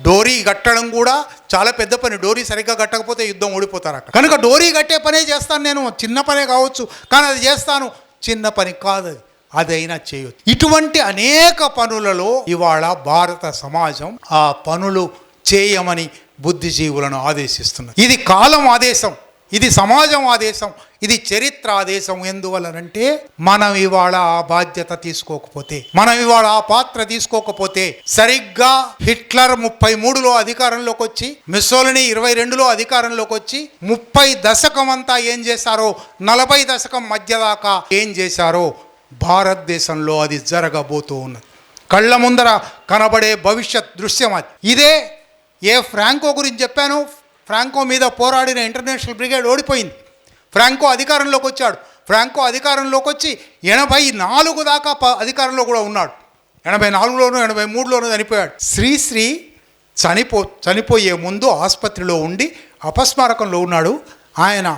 S1: డోరీ కట్టడం కూడా చాలా పెద్ద పని. డోరీ సరిగ్గా కట్టకపోతే యుద్ధం ఓడిపోతారు అక్కడ. కనుక డోరీ కట్టే పనే చేస్తాను నేను. చిన్న పనే కావచ్చు, కానీ అది చేస్తాను. చిన్న పని కాదు అది, అదైనా చేయొచ్చు. ఇటువంటి అనేక పనులలో ఇవాళ భారత సమాజం ఆ పనులు చేయమని బుద్ధిజీవులను ఆదేశిస్తున్నది. ఇది కాలం ఆదేశం, ఇది సమాజం ఆదేశం, ఇది చరిత్ర ఆదేశం. ఎందువలనంటే మనం ఇవాళ ఆ బాధ్యత తీసుకోకపోతే, మనం ఇవాళ ఆ పాత్ర తీసుకోకపోతే, సరిగ్గా హిట్లర్ 33లో అధికారంలోకి వచ్చి, ముస్సోలినీ 22లో అధికారంలోకి వచ్చి 30 దశకం అంతా ఏం చేశారో, 40 దశకం మధ్య దాకా ఏం చేశారో భారతదేశంలో అది జరగబోతూ ఉన్నది. కళ్ళ ముందర కనబడే భవిష్యత్ దృశ్యం అది. ఇదే ఫ్రాంకో గురించి చెప్పాను. ఫ్రాంకో మీద పోరాడిన ఇంటర్నేషనల్ బ్రిగేడ్ ఓడిపోయింది. ఫ్రాంకో అధికారంలోకి వచ్చాడు. ఫ్రాంకో అధికారంలోకి వచ్చి 84 దాకా అధికారంలో కూడా ఉన్నాడు. 84లోనూ 83లోనూ చనిపోయాడు. శ్రీశ్రీ చనిపోయే ముందు ఆసుపత్రిలో ఉండి అపస్మారకంలో ఉన్నాడు. ఆయన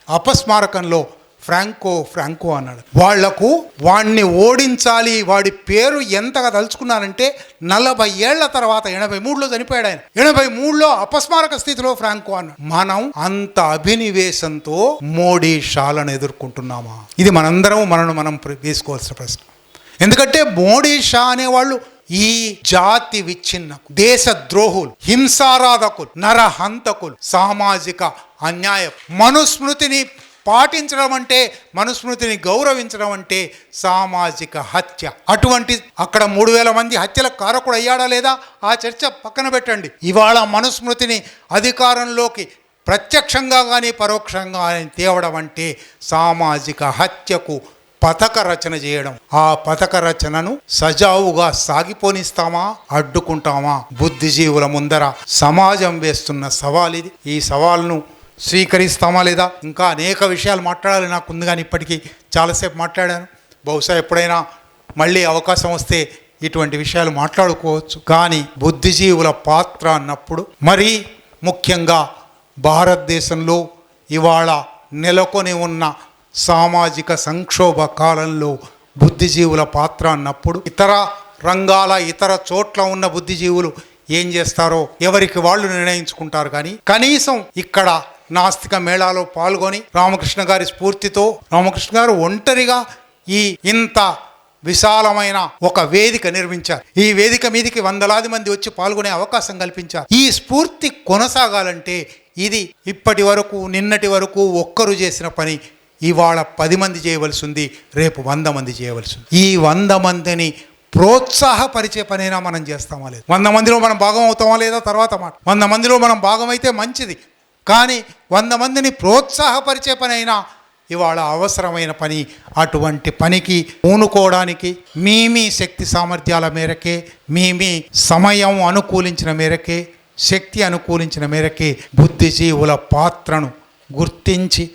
S1: అపస్మారకంలో ఫ్రాంకో అన్నాడు. వాడిని ఓడించాలి, వాడి పేరు ఎంతగా తలుచుకున్నానంటే 40 ఏళ్ల తర్వాత 83లో చనిపోయాడు ఆయన. 83లో అపస్మారక స్థితిలో ఫ్రాంకో అన్నాడు. మనం అంత అభినివేశంతో మోడీ షాలను ఎదుర్కొంటున్నామా? ఇది మనందరం మనం వేసుకోవాల్సిన ప్రశ్న. ఎందుకంటే మోడీ షా అనేవాళ్ళు ఈ జాతి విచ్ఛిన్నకు, దేశ ద్రోహులు, హింసారాధకులు, నరహంతకులు, సామాజిక అన్యాయం, మనుస్మృతిని పాటించడం అంటే, మనుస్మృతిని గౌరవించడం అంటే సామాజిక హత్య. అటువంటి అక్కడ 3000 మంది హత్యలకు కారకుడు అయ్యాడా లేదా ఆ చర్చ పక్కన పెట్టండి. ఇవాళ మనుస్మృతిని అధికారంలోకి ప్రత్యక్షంగా కానీ పరోక్షంగా కానీ తేవడం అంటే సామాజిక హత్యకు పథక రచన చేయడం. ఆ పథక రచనను సజావుగా సాగిపోనిస్తామా, అడ్డుకుంటామా? బుద్ధిజీవుల ముందర సమాజం వేస్తున్న సవాల్ ఇది. ఈ సవాల్ను స్వీకరిస్తామా లేదా? ఇంకా అనేక విషయాలు మాట్లాడాలి నాకు ఉంది, కానీ ఇప్పటికీ చాలాసేపు మాట్లాడాను. బహుశా ఎప్పుడైనా మళ్ళీ అవకాశం వస్తే ఇటువంటి విషయాలు మాట్లాడుకోవచ్చు. కానీ బుద్ధిజీవుల పాత్ర అన్నప్పుడు, మరీ ముఖ్యంగా భారతదేశంలో ఇవాళ నెలకొని ఉన్న సామాజిక సంక్షోభ కాలంలో బుద్ధిజీవుల పాత్ర అన్నప్పుడు, ఇతర రంగాల ఇతర చోట్ల ఉన్న బుద్ధిజీవులు ఏం చేస్తారో ఎవరికి వాళ్ళు నిర్ణయించుకుంటారు. కానీ కనీసం ఇక్కడ నాస్తిక మేళాలో పాల్గొని రామకృష్ణ గారి స్ఫూర్తితో, రామకృష్ణ గారు ఒంటరిగా ఇంత విశాలమైన ఒక వేదిక నిర్మించారు. ఈ వేదిక మీదకి వందలాది మంది వచ్చి పాల్గొనే అవకాశం కల్పించారు. ఈ స్ఫూర్తి కొనసాగాలంటే ఇది ఇప్పటి వరకు, నిన్నటి వరకు ఒక్కరు చేసిన పని ఇవాళ 10 మంది చేయవలసి ఉంది, రేపు 100 మంది చేయవలసి ఉంది. ఈ 100 మందిని ప్రోత్సాహపరిచే పనైనా మనం చేస్తామా లేదా? 100 మందిలో మనం భాగం అవుతామా లేదా తర్వాత మాట. 100 మందిలో మనం భాగం అయితే మంచిది, కానీ 100 మందిని ప్రోత్సాహపరిచే పనైనా ఇవాళ అవసరమైన పని. అటువంటి పనికి పూనుకోవడానికి మీ శక్తి సామర్థ్యాల మేరకే, మీ సమయం అనుకూలించిన మేరకే, శక్తి అనుకూలించిన మేరకే బుద్ధిజీవుల పాత్రను గుర్తించి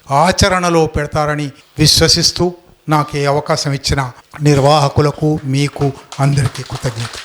S1: ఆచరణలో పెడతారని విశ్వసిస్తూ నాకు ఈ అవకాశం ఇచ్చిన నిర్వాహకులకు, మీకు అందరికీ కృతజ్ఞత.